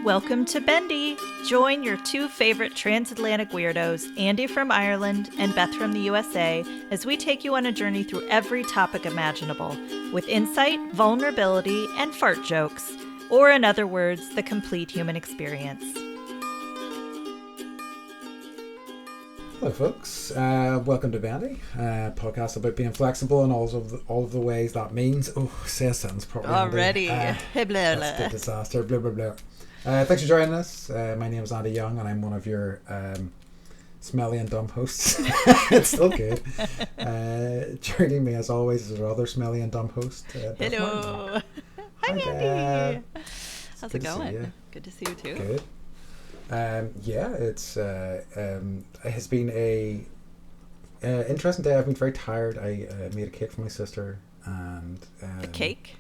Welcome to Bendy. Join your two favorite transatlantic weirdos, Andy from Ireland and Beth from the USA, as we take you on a journey through every topic imaginable, with insight, vulnerability, and fart jokes, or in other words, the complete human experience. Hello, folks. Welcome to Bendy, podcast about being flexible and all of the ways that means. Oh, say a sentence properly. Already. That's a disaster. Blah, blah, blah. Thanks for joining us. My name is Andy Young, and I'm one of your smelly and dumb hosts. It's still good. Joining me, as always, is our other smelly and dumb host. Hello. Hi, Andy. How's it going? Good to see you too. Good. It has been a interesting day. I've been very tired. I made a cake for my sister, and a cake.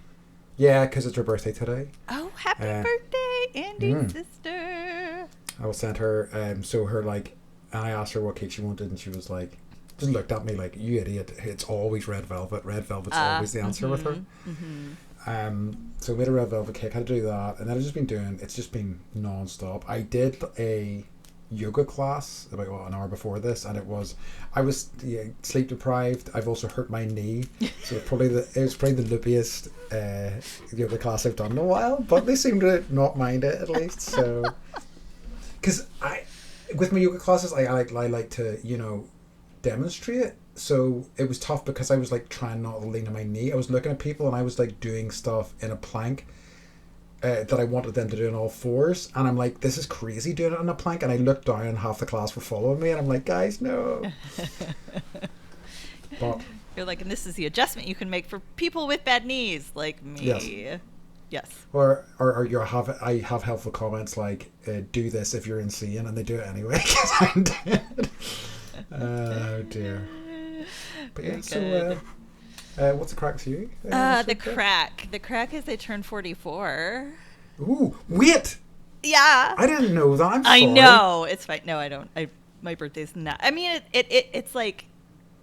Yeah, because it's her birthday today. Oh, happy birthday, Andy's sister! I will send her. And I asked her what cake she wanted, and she was like, just looked at me like, "You idiot! It's always red velvet. Red velvet's always the answer with her." So I made a red velvet cake. I had to do that, and then it's just been non-stop. I did a yoga class about an hour before this, and I was sleep deprived. I've also hurt my knee, so it was probably the loopiest yoga class I've done in a while. But they seem to not mind it, at least. So, because with my yoga classes, I like to demonstrate. So it was tough because I was like trying not to lean on my knee. I was looking at people and I was like doing stuff in a plank that I wanted them to do on all fours, and I'm like, this is crazy doing it on a plank. And I looked down and half the class were following me, and I'm like, guys, no. But you're like, and this is the adjustment you can make for people with bad knees like me. Yes. Or I have helpful comments like, do this if you're insane, and they do it anyway because I'm dead. Oh dear. But yeah, so what's the crack for you? The crack is I turned 44. Ooh, wait! Yeah. I didn't know that. I'm sorry. I know. It's fine. No, I don't. My birthday's not. I mean, it's like,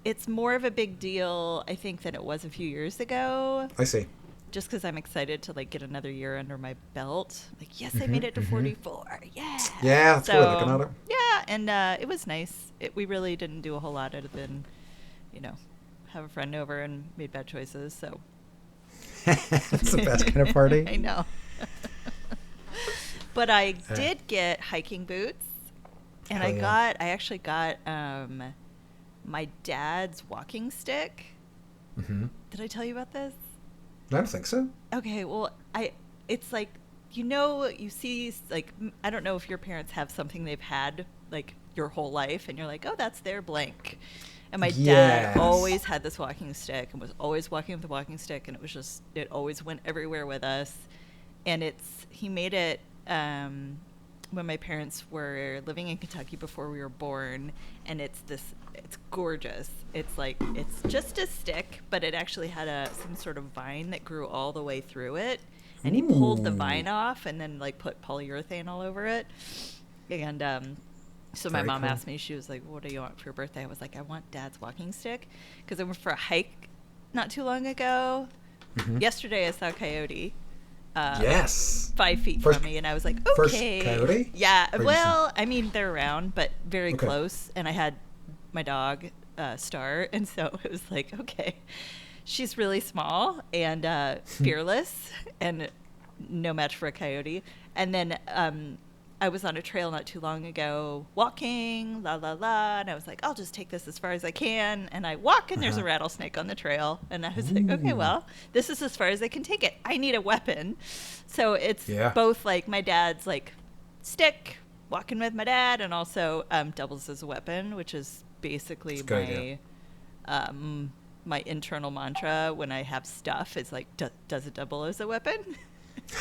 it's more of a big deal, I think, than it was a few years ago. I see. Just because I'm excited to like get another year under my belt. Like, yes, I made it to 44. Yeah. Yeah, that's good looking at it. Yeah, and it was nice. We really didn't do a whole lot other than, have a friend over and made bad choices. So that's the best kind of party. I know. But I did get hiking boots, and I actually got my dad's walking stick. Mm-hmm. Did I tell you about this? I don't think so. Okay, well, it's like, you see, like, I don't know if your parents have something they've had like your whole life, and you're like, oh, that's their blank. And my dad always had this walking stick and was always walking with the walking stick, and it always went everywhere with us. And he made it when my parents were living in Kentucky before we were born, and it's gorgeous. It's just a stick, but it actually had some sort of vine that grew all the way through it, and he pulled the vine off and then like put polyurethane all over it. And so my mom asked me, she was like, what do you want for your birthday? I was like, I want Dad's walking stick, because I went for a hike not too long ago. Mm-hmm. Yesterday I saw a coyote. Yes. 5 feet from me, and I was like, okay. First coyote? Yeah. Well, I mean, they're around, but very close. And I had my dog, Star, and so it was like, okay. She's really small and fearless and no match for a coyote. And then I was on a trail not too long ago walking, la, la, la, and I was like, I'll just take this as far as I can. And I walk, and there's a rattlesnake on the trail. And I was like, okay, well, this is as far as I can take it. I need a weapon. So it's both like my dad's like stick, walking with my dad, and also doubles as a weapon, which is basically my internal mantra when I have stuff is like, does it double as a weapon?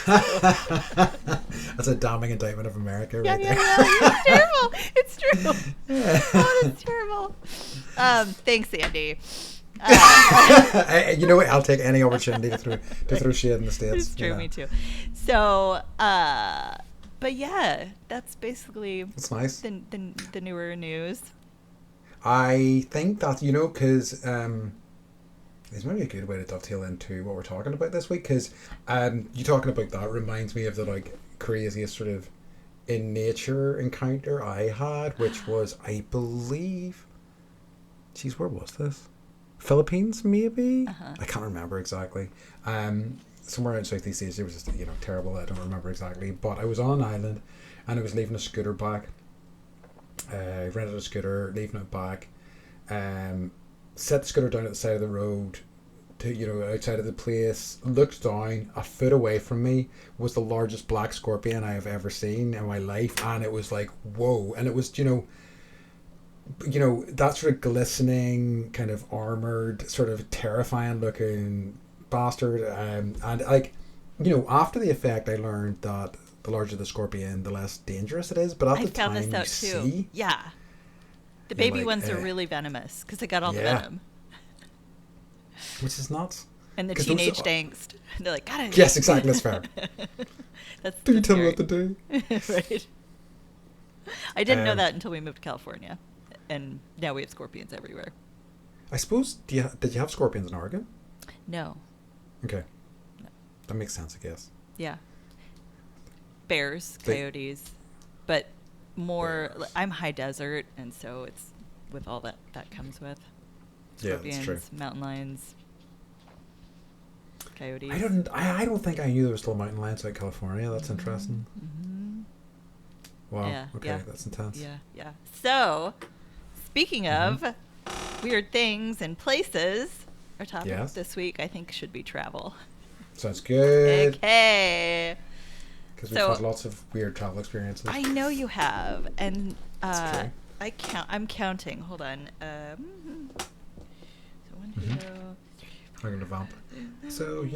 That's a damning indictment of America right there. It's terrible. It's true. Oh, it's terrible. Thanks, Andy. You know what? I'll take any opportunity to throw shit in the States. It's true, me too. So, but yeah, that's basically nice. The newer news. I think that, because it's maybe a good way to dovetail into what we're talking about this week, because you talking about that reminds me of the craziest sort of in nature encounter I had, which was, I believe, geez, where was this? Philippines, maybe? I can't remember exactly. Somewhere in Southeast Asia. It was just, terrible. I don't remember exactly. But I was on an island and I was leaving a scooter back. I rented a scooter, leaving it back. Set the scooter down at the side of the road to, outside of the place. Looked down. A foot away from me was the largest black scorpion I have ever seen in my life. And it was like, whoa. And it was, that sort of glistening, kind of armored, sort of terrifying looking bastard. And like, after the effect, I learned that the larger the scorpion, the less dangerous it is. But at the time, I found this out too. Yeah, the baby ones are really venomous because they got all the venom, which is nuts. And the teenage angst. They're like, gotta. Yes, exactly. That's fair. Do you tell me what to do? Right. I didn't know that until we moved to California. And now we have scorpions everywhere. I suppose, did you have scorpions in Oregon? No. Okay. No. That makes sense, I guess. Yeah. Bears, coyotes, but more, I'm high desert, and so it's with all that comes with. Scorpions, yeah, that's true. Mountain lions, coyotes. I don't think I knew there were still mountain lions out in California. That's interesting. Mm-hmm. Wow. Yeah, okay, that's intense. Yeah. So, speaking of weird things and places, our topic this week, I think, should be travel. Sounds good. Okay. Because we've had lots of weird travel experiences. I know you have, and I'm counting. Hold on. So 1, 2, 3, 4. I'm going to vamp. So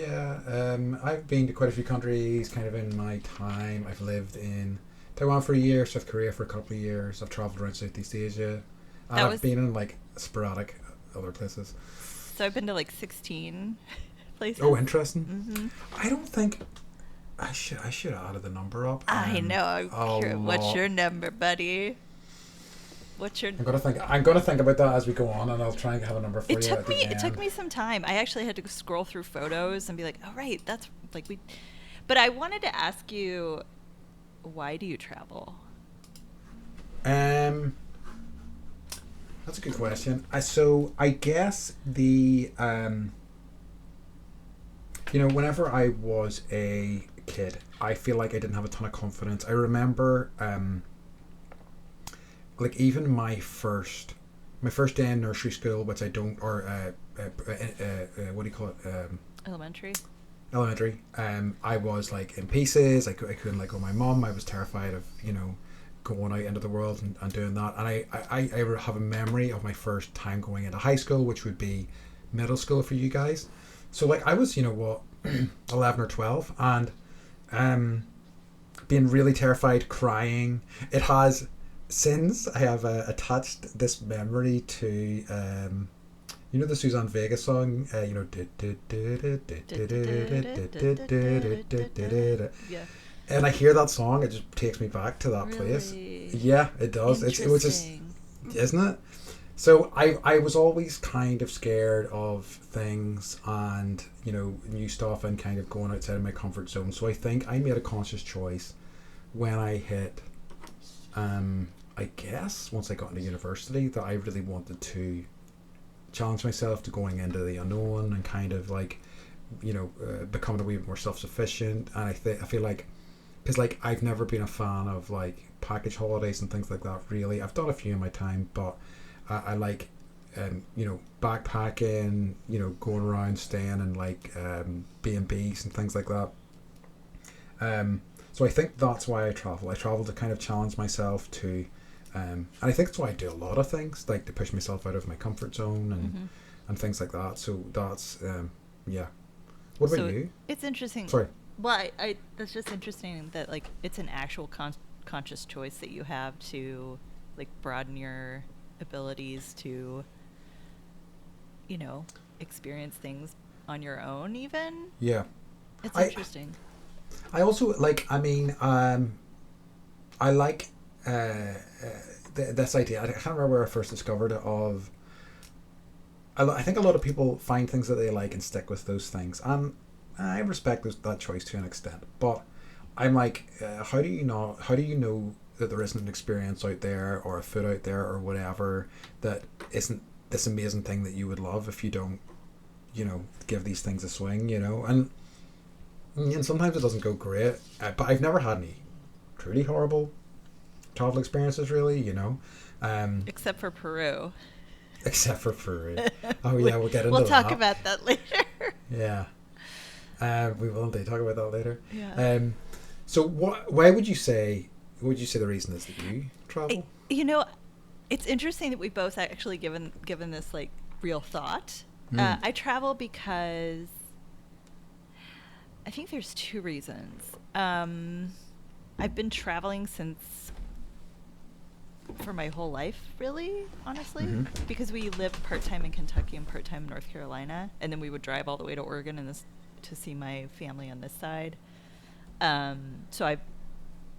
I've been to quite a few countries, kind of in my time. I've lived in Taiwan for a year, South Korea for a couple of years. I've travelled around Southeast Asia. And I've been in like sporadic other places. So I've been to like 16 places. Oh, interesting. Mm-hmm. I don't think I should have added the number up. I know. What's your number, buddy? I'm gonna think about that as we go on, and I'll try and have a number for you. It took me some time. I actually had to scroll through photos and be like, oh right, that's like we. But I wanted to ask you, why do you travel? That's a good question. So I guess the whenever I was a kid, I feel like I didn't have a ton of confidence. I remember like even my first day in nursery school, which I don't, or what do you call it? Elementary. I was like in pieces. I couldn't let go of my mum. I was terrified of going out into the world and doing that. And I have a memory of my first time going into high school, which would be middle school for you guys. So like I was 11 or 12, and being really terrified, crying. It has since I have attached this memory to the Suzanne Vega song, and I hear that song, it just takes me back to that place. Yeah, it does. It was just, isn't it? So I was always kind of scared of things and new stuff and kind of going outside of my comfort zone. So I think I made a conscious choice when I hit I guess once I got into university that I really wanted to challenge myself to going into the unknown and kind of like becoming a wee bit more self-sufficient. And I feel like, because like I've never been a fan of like package holidays and things like that really. I've done a few in my time, but I like backpacking, going around staying in like B&Bs and things like that. So I think that's why I travel. I travel to kind of challenge myself to and I think that's why I do a lot of things, like to push myself out of my comfort zone and things like that. So that's What about you? It's interesting. Sorry. Well, I that's just interesting that like it's an actual conscious choice that you have to like broaden your abilities to experience things on your own even. Yeah. It's interesting. I also like, I like this idea. I can't remember where I first discovered it of. I think a lot of people find things that they like and stick with those things, and I respect that choice to an extent. But I'm like, how do you not? How do you know that there isn't an experience out there or a food out there or whatever that isn't this amazing thing that you would love if you don't, give these things a swing, and sometimes it doesn't go great. But I've never had any truly horrible travel experiences, really. Except for Peru. Except for Peru. Oh yeah, we'll get into that. We'll talk about that later. Yeah. We will indeed talk about that later. Yeah. So why would you say the reason is that you travel? It's interesting that we both actually given this like real thought. I travel because I think there's two reasons. I've been traveling for my whole life, really, honestly, because we lived part-time in Kentucky and part-time in North Carolina, and then we would drive all the way to Oregon to see my family on this side. So I'm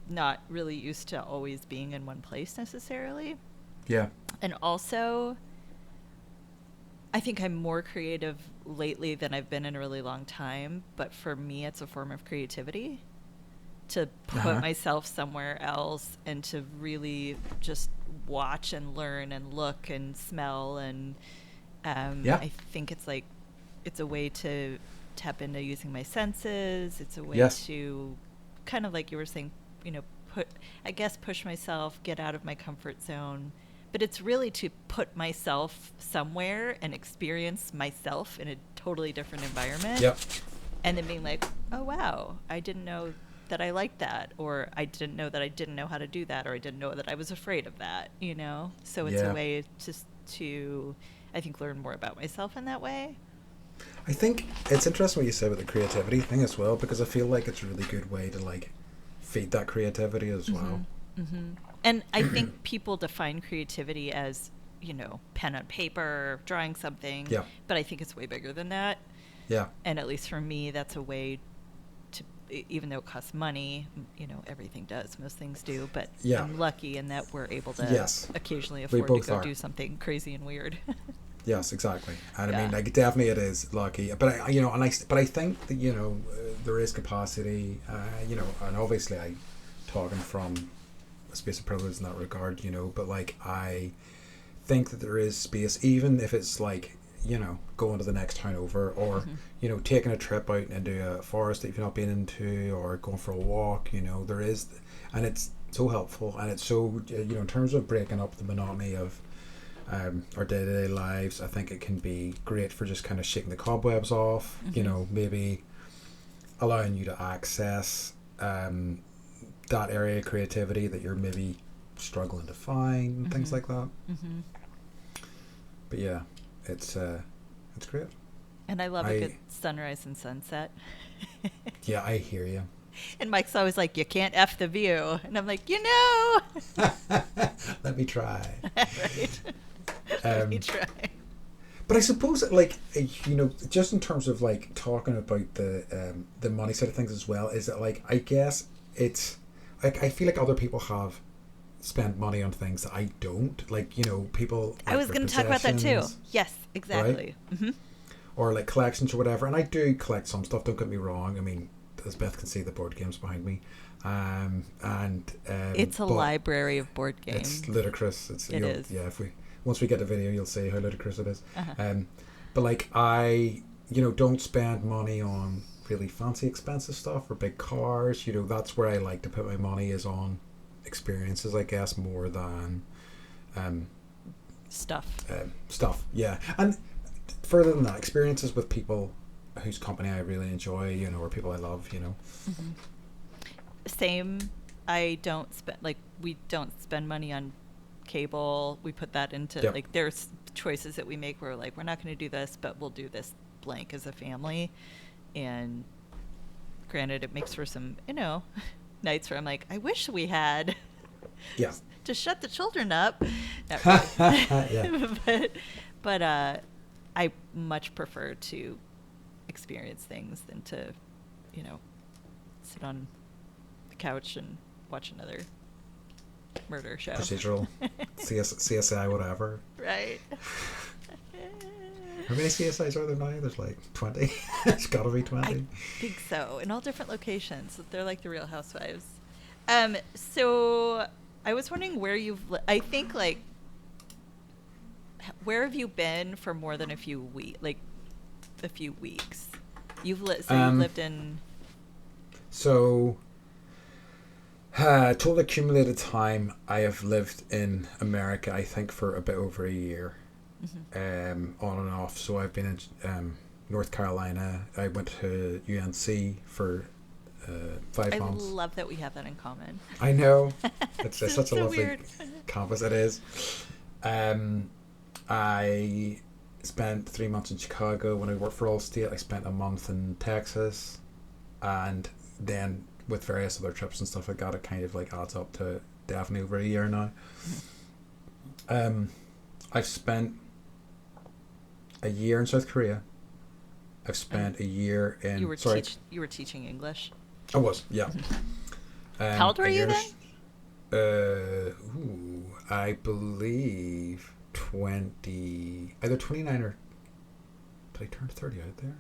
not really used to always being in one place necessarily. Yeah. And also, I think I'm more creative lately than I've been in a really long time, but for me, it's a form of creativity to put myself somewhere else and to really just watch and learn and look and smell. And I think it's a way to tap into using my senses. It's a way to kind of like you were saying, push myself, get out of my comfort zone. But it's really to put myself somewhere and experience myself in a totally different environment. Yep. And then being like, oh, wow, I didn't know that I liked that, or I didn't know that I didn't know how to do that, or I didn't know that I was afraid of that, So it's a way to, I think, learn more about myself in that way. I think it's interesting what you said about the creativity thing as well, because I feel like it's a really good way to, like, feed that creativity as well. Mm-hmm. And I think people define creativity as, pen on paper, drawing something. Yeah. But I think it's way bigger than that. Yeah. And at least for me, that's a way to, even though it costs money, everything does. Most things do. But I'm lucky in that we're able to occasionally afford to go do something crazy and weird. Yes, exactly. And I mean, like, definitely it is lucky. But I think that, there is capacity, and obviously I'm talking from a space of privilege in that regard, but like, I think that there is space, even if it's like, going to the next town over, or, taking a trip out into a forest that you've not been into, or going for a walk, there is, and it's so helpful, and it's so, in terms of breaking up the monotony of our day-to-day lives, I think it can be great for just kind of shaking the cobwebs off, maybe allowing you to access that area of creativity that you're maybe struggling to find, things like that. But yeah, it's great. And I love a good sunrise and sunset. Yeah, I hear you. And Mike's always like, you can't F the view. And I'm like, Let me try. Right. Let me try. But I suppose, like, just in terms of, like, talking about the money side of things as well, is that, like, I guess it's, like, I feel like other people have spent money on things that I don't. Like, people... Like, I was going to talk about that, too. Yes, exactly. Right? Or, like, collections or whatever. And I do collect some stuff, don't get me wrong. I mean, as Beth can see, the board games behind me. It's a library of board games. It's ludicrous. It is. Yeah, once we get the video, you'll see how ludicrous it is. But like, I don't spend money on really fancy expensive stuff or big cars. That's where I like to put my money, is on experiences, I guess, more than stuff. Yeah. And further than that, experiences with people whose company I really enjoy, or people I love, Same. We don't spend money on cable. We put that into like, there's choices that we make where, like, we're not going to do this, but we'll do this blank as a family. And granted, it makes for some nights where I'm like, I wish we had to shut the children up. Not really. but I much prefer to experience things than to sit on the couch and watch another murder show. Procedural. CSI, whatever. Right. How many CSIs are there now? There's like 20. It's got to be 20. I think so. In all different locations. They're like the Real Housewives. So I was wondering where I think like, where have you been for more than a few weeks? You've lived in. So, total accumulated time, I have lived in America, I think, for a bit over a year, on and off. So I've been in North Carolina. I went to UNC for 5 months. I love that we have that in common. I know. It's such a lovely weird. campus. It is. I spent 3 months in Chicago. When I worked for Allstate, I spent a month in Texas, and then with various other trips and stuff like that, it kind of like adds up to definitely over a year now. I've spent a year in South Korea. I've spent a year in. You were teaching English. I was, yeah. How old were you then? I believe 20, either 29 or, did I turn 30 out there?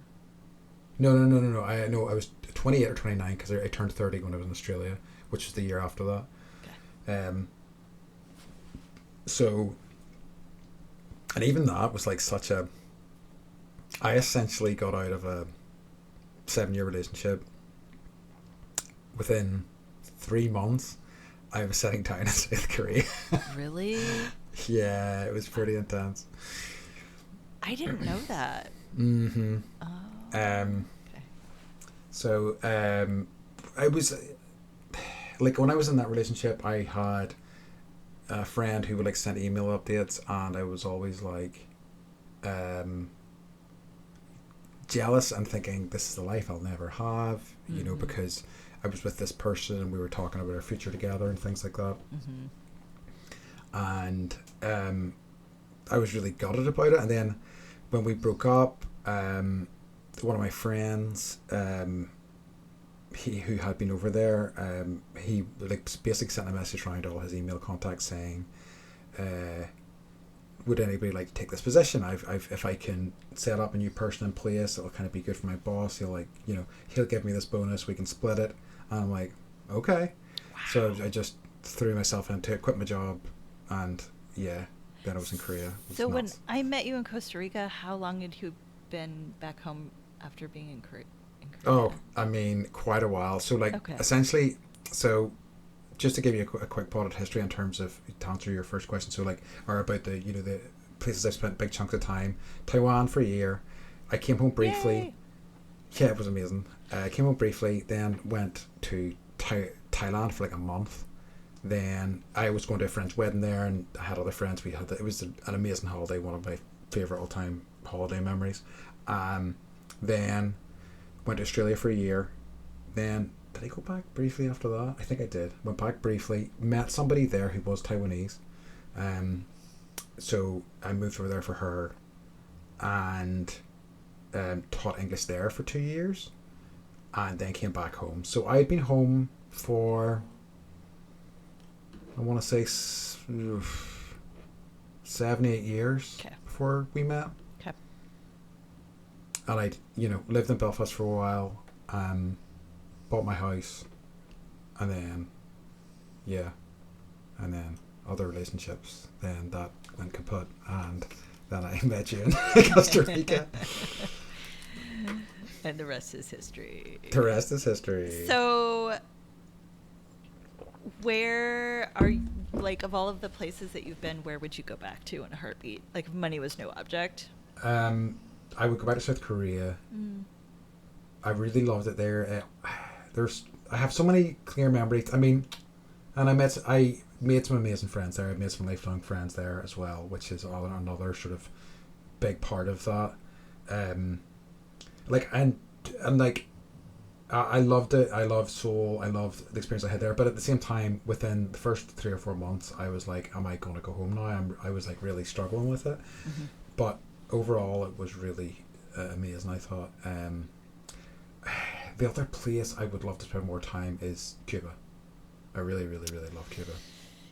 No. I was 28 or 29 because I turned 30 when I was in Australia, which was the year after that. Okay. So, and even that was like I essentially got out of a 7-year relationship. Within 3 months, I was settling down in South Korea. Really? Yeah, it was pretty intense. I didn't know that. Mm-hmm. Oh. Okay. So, I was like, when I was in that relationship, I had a friend who would like send email updates, and I was always like, jealous and thinking this is the life I'll never have, you know, because I was with this person and we were talking about our future together and things like that. And I was really gutted about it. And then when we broke up, one of my friends, who had been over there, he like basically sent a message around all his email contacts saying, would anybody like to take this position? If I can set up a new person in place, it'll kind of be good for my boss. He'll give me this bonus. We can split it. And I'm like, okay. Wow. So I just threw myself into it, quit my job, and yeah, then I was in Korea. So when I met you in Costa Rica, how long had you been back home after being in Korea? Oh, I mean, quite a while. So essentially, so just to give you a quick plot of history in terms of, to answer your first question, so or about the places I spent big chunks of time. Taiwan for a year. I came home briefly. Yay. Yeah, it was amazing. I came home briefly, then went to Thailand for like a month. Then I was going to a friend's wedding there, and I had other friends. It was an amazing holiday, one of my favourite all-time holiday memories. Then went to Australia for a year. Then did I go back briefly after that? I think I did. Went back briefly, met somebody there who was Taiwanese. So I moved over there for her, and taught English there for 2 years, and then came back home. So I had been home for, I want to say 7, 8 years before we met. Okay. And I, lived in Belfast for a while, bought my house, and then, other relationships. Then that went kaput, and then I met you in Costa Rica. And the rest is history. The rest is history. So, where are you, like, of all of the places that you've been, where would you go back to in a heartbeat? Like, if money was no object? I would go back to South Korea. I really loved it there. I have so many clear memories. I mean, and I made some amazing friends there. I made some lifelong friends there as well, which is another sort of big part of that. I loved it. I loved Seoul. I loved the experience I had there. But at the same time, within the first 3 or 4 months, I was like, am I going to go home now? I was like really struggling with it. But overall, it was really amazing, I thought. The other place I would love to spend more time is Cuba. I really, really, really love Cuba.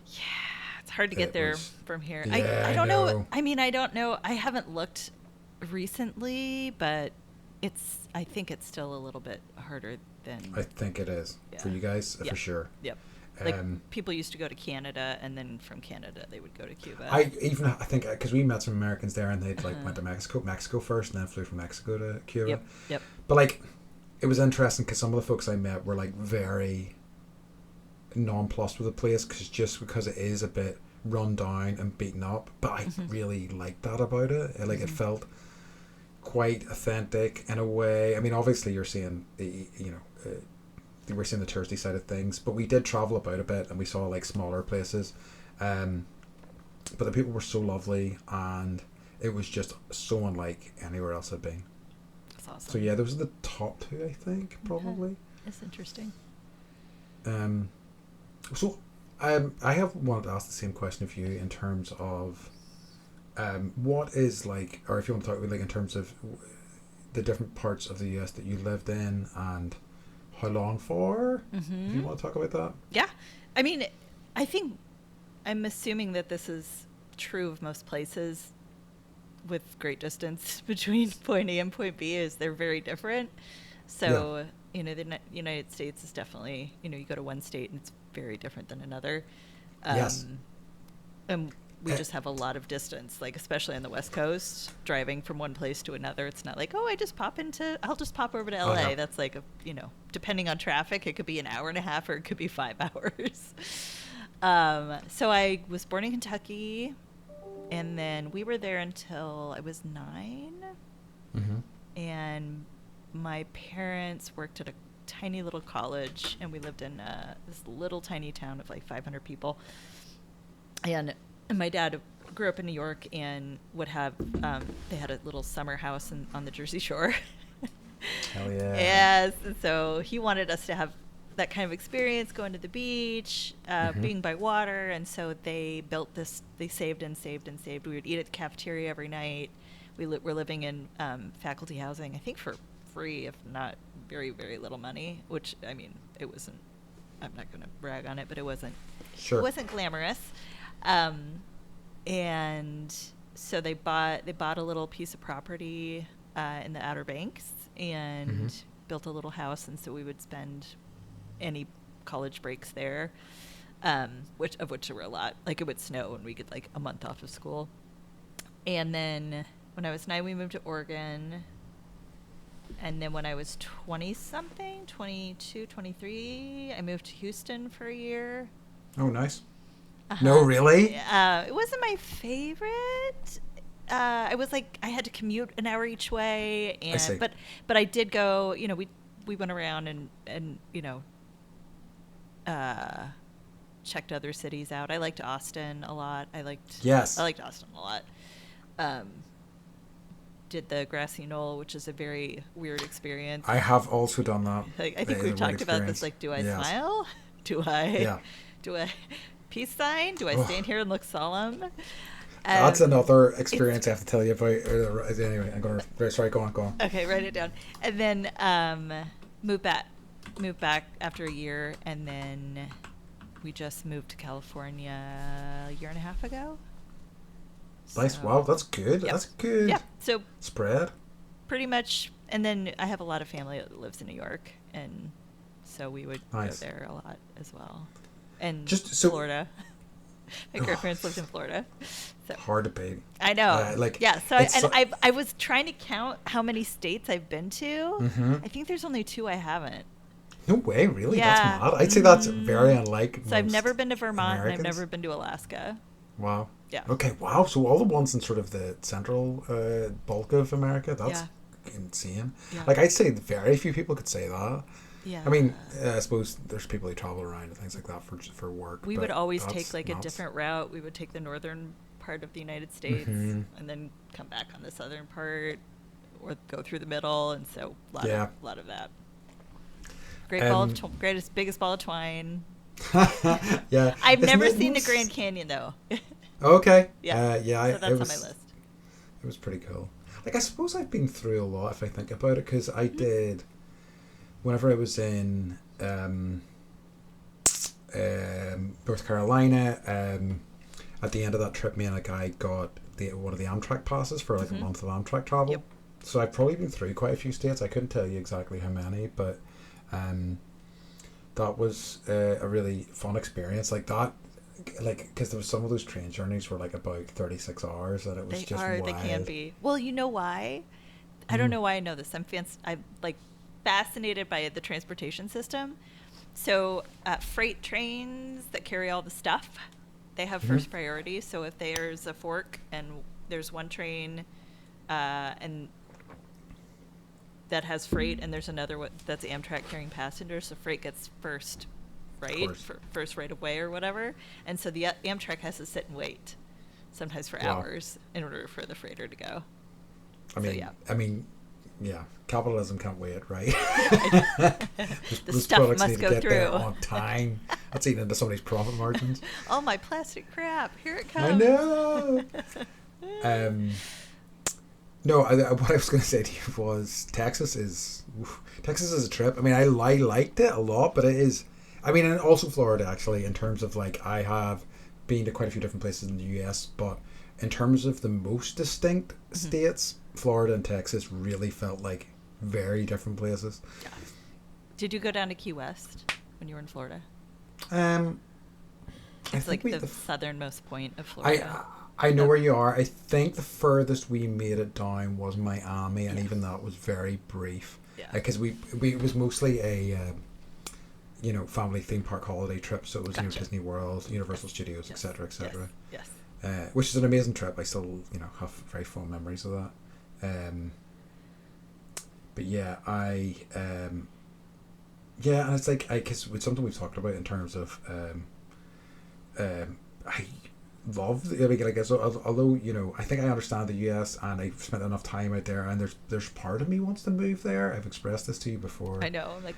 Yeah, it's hard to get there from here. Yeah, I don't know. I mean, I don't know. I haven't looked recently, but I think it's still a little bit harder than. I think it is for you guys for sure. Yep. Like people used to go to Canada, and then from Canada they would go to Cuba. I think because we met some Americans there, and they'd like went to Mexico first, and then flew from Mexico to Cuba. Yep. But like, it was interesting because some of the folks I met were like very nonplussed with the place because it is a bit run down and beaten up. But I really liked that about it. It felt quite authentic in a way. I mean, obviously you're seeing we're seeing the touristy side of things, but we did travel about a bit and we saw like smaller places, but the people were so lovely and it was just so unlike anywhere else I've been. That's awesome. So yeah, those are the top two, I think, probably. That's interesting. So I have wanted to ask the same question of you in terms of what is like, or if you want to talk about like in terms of the different parts of the US that you lived in and how long for, if you want to talk about that. Yeah. I mean, I think I'm assuming that this is true of most places with great distance between point A and point B is they're very different. So, the United States is definitely, you go to one state and it's very different than another. Yes. And we just have a lot of distance, like especially on the West Coast, driving from one place to another. It's not like, I'll just pop over to LA. No. That's like, depending on traffic, it could be an hour and a half or it could be 5 hours. So I was born in Kentucky, and then we were there until I was 9. And my parents worked at a tiny little college, and we lived in this little tiny town of like 500 people. And my dad grew up in New York and would have, they had a little summer house on the Jersey Shore. Hell yeah. Yes. And so he wanted us to have that kind of experience, going to the beach, being by water. And so they built this, they saved and saved and saved. We would eat at the cafeteria every night. We were living in faculty housing, I think for free, if not very, very little money, which, I mean, it wasn't, I'm not going to brag on it, but it wasn't glamorous. And so they bought a little piece of property in the Outer Banks and built a little house, and so we would spend any college breaks there, which there were a lot. Like, it would snow and we get like a month off of school. And then when I was 9, we moved to Oregon. And then when I was 20-something, 22, 23, I moved to Houston for a year. Oh, nice. No, really? It wasn't my favorite. I was like, I had to commute an hour each way, and I see. but I did go. We went around and checked other cities out. I liked Austin a lot. I liked Austin a lot. Did the grassy knoll, which is a very weird experience. I have also done that. Like, I think we've talked about this. Like, do I smile? Do I peace sign? Do I stand here and look solemn? That's another experience I have to tell you about. Anyway, I'm going to... Sorry, go on. Okay, write it down. And then moved back after a year, and then we just moved to California a year and a half ago. Nice. Wow, that's good. Yep. That's good. Yeah. So spread. Pretty much. And then I have a lot of family that lives in New York, and so we would go there a lot as well. And Florida. My grandparents lived in Florida. So. Hard to beat. I know. So I was trying to count how many states I've been to. I think there's only 2 I haven't. No way, really? Yeah. That's mad. I'd say that's very unlike most. So I've never been to Vermont, Americans. And I've never been to Alaska. Wow. Yeah. Okay, wow. So all the ones in sort of the central bulk of America, that's insane. Yeah. Like, I'd say very few people could say that. Yeah. I mean, I suppose there's people who travel around and things like that for work. We would always take like a different route. We would take the northern part of the United States and then come back on the southern part, or go through the middle, and so a lot of that. Biggest ball of twine. Yeah. I've never seen the Grand Canyon though. Okay. Yeah. So that's on my list. It was pretty cool. Like, I suppose I've been through a lot if I think about it, because I did. Whenever I was in North Carolina, at the end of that trip, me and a guy got one of the Amtrak passes for like a month of Amtrak travel. Yep. So I've probably been through quite a few states. I couldn't tell you exactly how many, but that was a really fun experience. Like that, like, because there was some of those train journeys were like about 36 hours, and it was wild. They can be. Well, you know why? I don't know why I know this. I'm like fascinated by the transportation system. So freight trains that carry all the stuff, they have first priority. So if there's a fork and there's one train and that has freight and there's another one that's Amtrak carrying passengers, so freight gets first, right? First right away or whatever. And so the Amtrak has to sit and wait, sometimes for hours, in order for the freighter to go. I mean, yeah, capitalism can't wait, right? The stuff must go through on time. That's eating into somebody's profit margins. Oh, my plastic crap! Here it comes. I know. No, what I was going to say to you was Texas is a trip. I mean, I liked it a lot, but it is. I mean, and also Florida actually, in terms of like I have been to quite a few different places in the US, but in terms of the most distinct states, Florida and Texas really felt like very different places. Yeah. Did you go down to Key West when you were in Florida? It's like the southernmost point of Florida. I know where you are. I think the furthest we made it down was Miami, and even that was very brief. Yeah. Because we it was mostly a family theme park holiday trip, so it was Disney World, Universal Studios, etc., etc. Yes. Which is an amazing trip. I still have very fond memories of that. But yeah, and it's like because it's something we've talked about in terms of I love although I think I understand the US and I've spent enough time out there, and there's part of me wants to move there. I've expressed this to you before. I know, I'm like,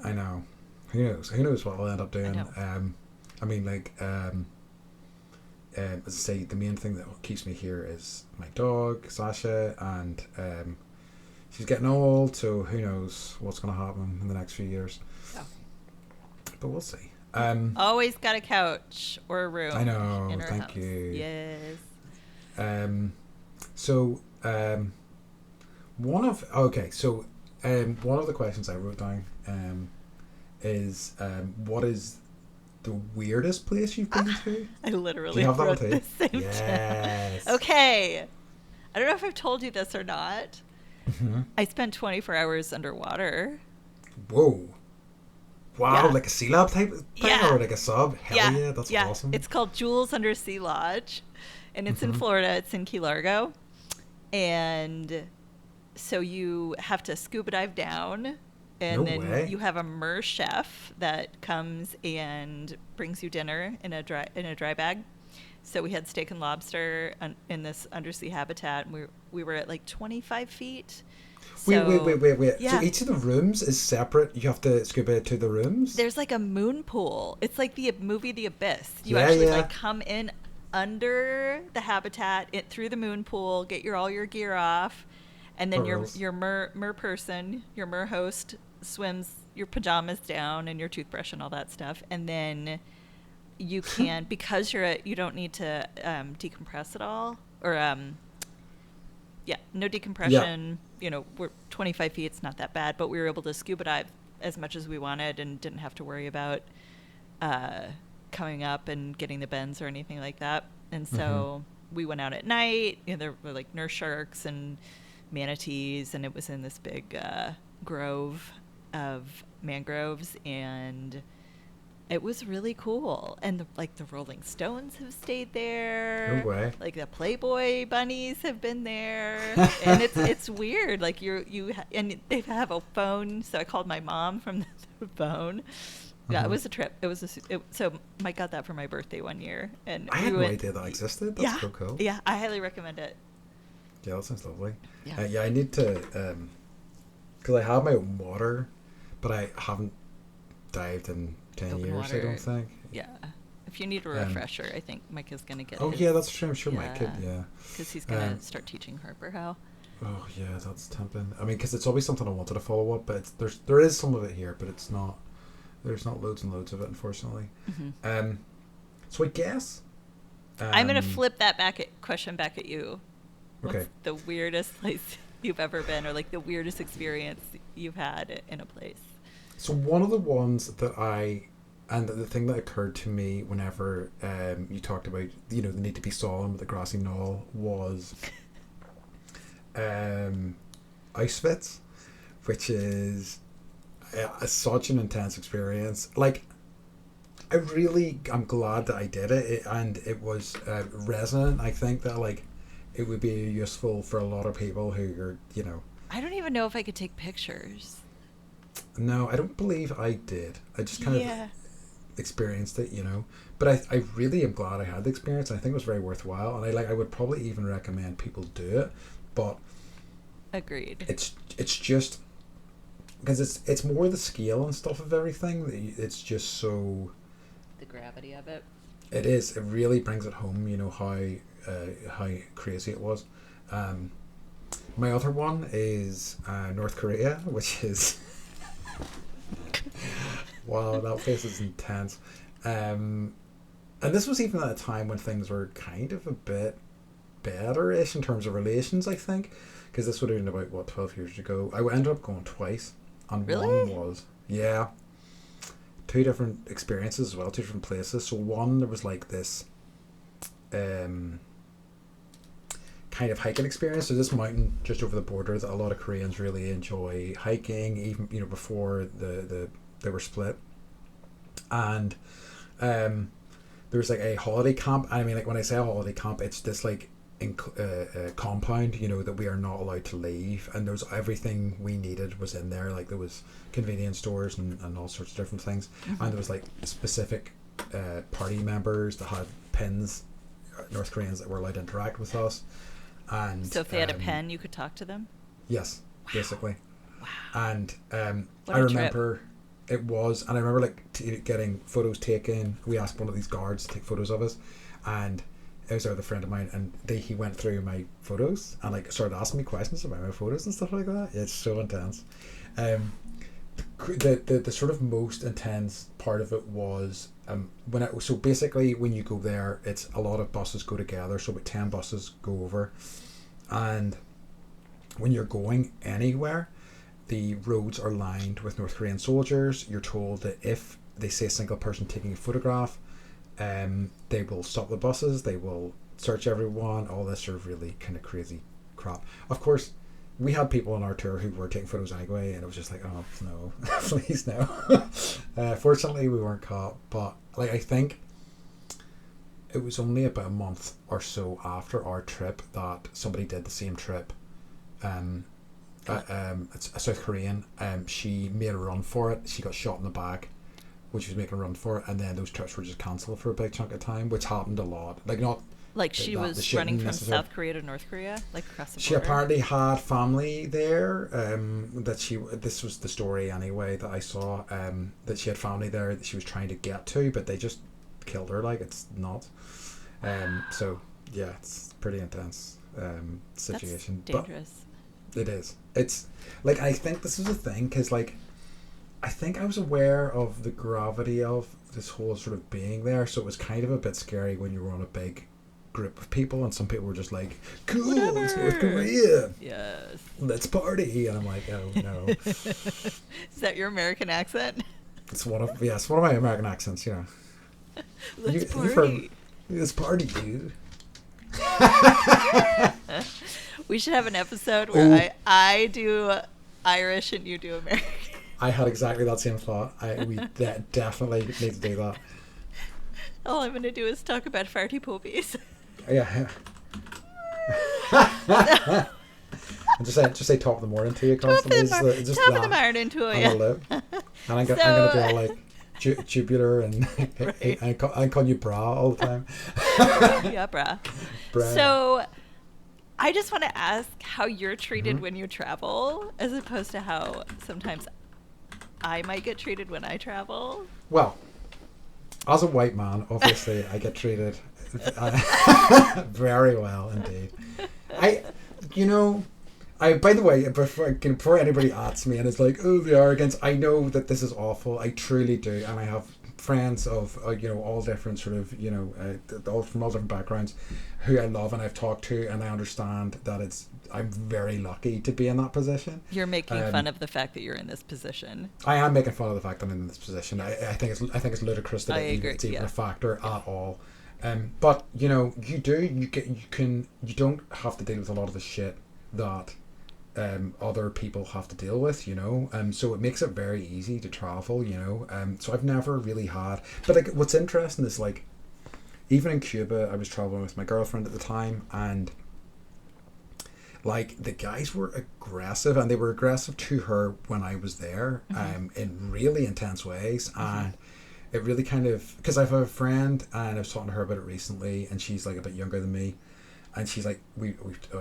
I know. Who knows what I'll end up doing. I mean, like, as I say, the main thing that keeps me here is my dog Sasha, and she's getting old, so who knows what's going to happen in the next few years. Yeah. But we'll see. Always got a couch or a room. I know. In our thank house. you. Yes. One of the questions I wrote down is what is the weirdest place you've been to? I literally wrote the same. Yes. Okay. I don't know if I've told you this or not. I spent 24 hours underwater. Whoa. Wow, like a sea lab type thing or like a sub? Hell yeah, that's awesome. It's called Jules Undersea Lodge, and it's in Florida. It's in Key Largo. And so you have to scuba dive down, and you have a MER chef that comes and brings you dinner in a dry bag. So we had steak and lobster in this undersea habitat, and we were at like 25 feet. Wait. Yeah. So each of the rooms is separate. You have to scuba to the rooms? There's like a moon pool. It's like the movie The Abyss. You actually like come in under the habitat, through the moon pool, get all your gear off, and then your mer person, your mer host, swims your pajamas down and your toothbrush and all that stuff, and then you can because you don't need to decompress at all, or no decompression. We're 25 feet. It's not that bad, but we were able to scuba dive as much as we wanted and didn't have to worry about coming up and getting the bends or anything like that. And so we went out at night. There were like nurse sharks and manatees, and it was in this big grove of mangroves, and it was really cool. And the Rolling Stones have stayed there. No way. Like the Playboy bunnies have been there. And it's weird. Like and they have a phone. So I called my mom from the phone. Yeah, it was a trip. So Mike got that for my birthday one year. And I had no idea that existed. That's so cool. Yeah, I highly recommend it. Yeah, that sounds lovely. Yeah, I need to, because I have my own water, but I haven't dived in 10 Open years, water. I don't think. Yeah. If you need a refresher, I think Mike is going to get yeah, that's true. I'm sure Mike could, because he's going to start teaching Harper how. Oh, yeah, that's tempting. I mean, because it's always something I wanted to follow up, but there is some of it here, but it's not, there's not loads and loads of it, unfortunately. So I guess I'm going to flip that question back at you. Okay. What's the weirdest place you've ever been, or like the weirdest experience you've had in a place? So one of the ones that and the thing that occurred to me whenever you talked about, the need to be solemn with the grassy knoll was Auschwitz, which is such an intense experience. Like, I'm glad that I did it, and it was resonant. I think that like it would be useful for a lot of people who are, I don't even know if I could take pictures. No, I don't believe I did. I just kind of experienced it, But I really am glad I had the experience. I think it was very worthwhile, and I would probably even recommend people do it. But agreed. It's just because it's more the scale and stuff of everything. It's just so the gravity of it. It is. It really brings it home. How crazy it was. My other one is North Korea, which is wow, that place is intense. And this was even at a time when things were kind of a bit better-ish in terms of relations, I think, because this would have been about 12 years ago. I ended up going twice, and really? One was two different experiences as well, two different places. So one, there was like this kind of hiking experience. So this mountain just over the border that a lot of Koreans really enjoy hiking, even before they were split. And there was like a holiday camp. I mean, like when I say a holiday camp, it's this like compound, that we are not allowed to leave, and there was everything we needed was in there. Like there was convenience stores and all sorts of different things, and there was like specific party members that had pins, North Koreans, that were allowed to interact with us. And so if they had a pen, you could talk to them? Yes, wow. Basically. Wow. And I remember trip. It was, and I remember like getting photos taken. We asked one of these guards to take photos of us, and I was there with a friend of mine, and he went through my photos and like started asking me questions about my photos and stuff like that. It's so intense. The sort of most intense part of it was so basically when you go there, it's a lot of buses go together, so about 10 buses go over, and when you're going anywhere, the roads are lined with North Korean soldiers. You're told that if they see a single person taking a photograph, they will stop the buses, they will search everyone, all this sort of really kind of crazy crap. Of course, we had people on our tour who were taking photos anyway, and it was just like, oh no, please no. Fortunately, we weren't caught, but like I think it was only about a month or so after our trip that somebody did the same trip. It's a South Korean. She made a run for it. She got shot in the back when she was making a run for it, and then those trips were just cancelled for a big chunk of time, which happened a lot. Like not like she was running from South Korea to North Korea, like across the border. She apparently had family there. This was the story anyway that I saw. That she had family there that she was trying to get to, but they just killed her. Like it's not. So yeah, it's pretty intense situation. That's dangerous. But it is. It's like I think this is a thing because like I think I was aware of the gravity of this whole sort of being there, so it was kind of a bit scary when you were on a big group of people and some people were just like, cool, whatever. It's North Korea, yes, let's party, and I'm like, oh no. Is that your American accent? It's one of my American accents, Let's party. Let's party, dude. We should have an episode where I do Irish and you do American. I had exactly that same thought. We definitely need to do that. All I'm going to do is talk about farty poopies. Yeah. And just say top of the morning to you constantly. Top of the morning to you. And I'm gonna be all like tubular and right. I call you bra all the time. Yeah, bra. So I just want to ask how you're treated when you travel, as opposed to how sometimes I might get treated when I travel. Well, as a white man, obviously, I get treated very well indeed. By the way, before anybody asks me and it's like, oh, the arrogance, I know that this is awful. I truly do, and I have friends of all different sort of all from all different backgrounds who I love and I've talked to, and I understand that I'm very lucky to be in that position. You're making fun of the fact that you're in this position. I am making fun of the fact that I'm in this position. I think it's ludicrous that it's even a factor at all. But you don't have to deal with a lot of the shit that other people have to deal with, so it makes it very easy to travel, so I've never really had, but like what's interesting is like even in Cuba I was traveling with my girlfriend at the time, and like the guys were aggressive, and they were aggressive to her when I was there, in really intense ways, and it really kind of, because I have a friend and I was talking to her about it recently, and she's like a bit younger than me, and she's like I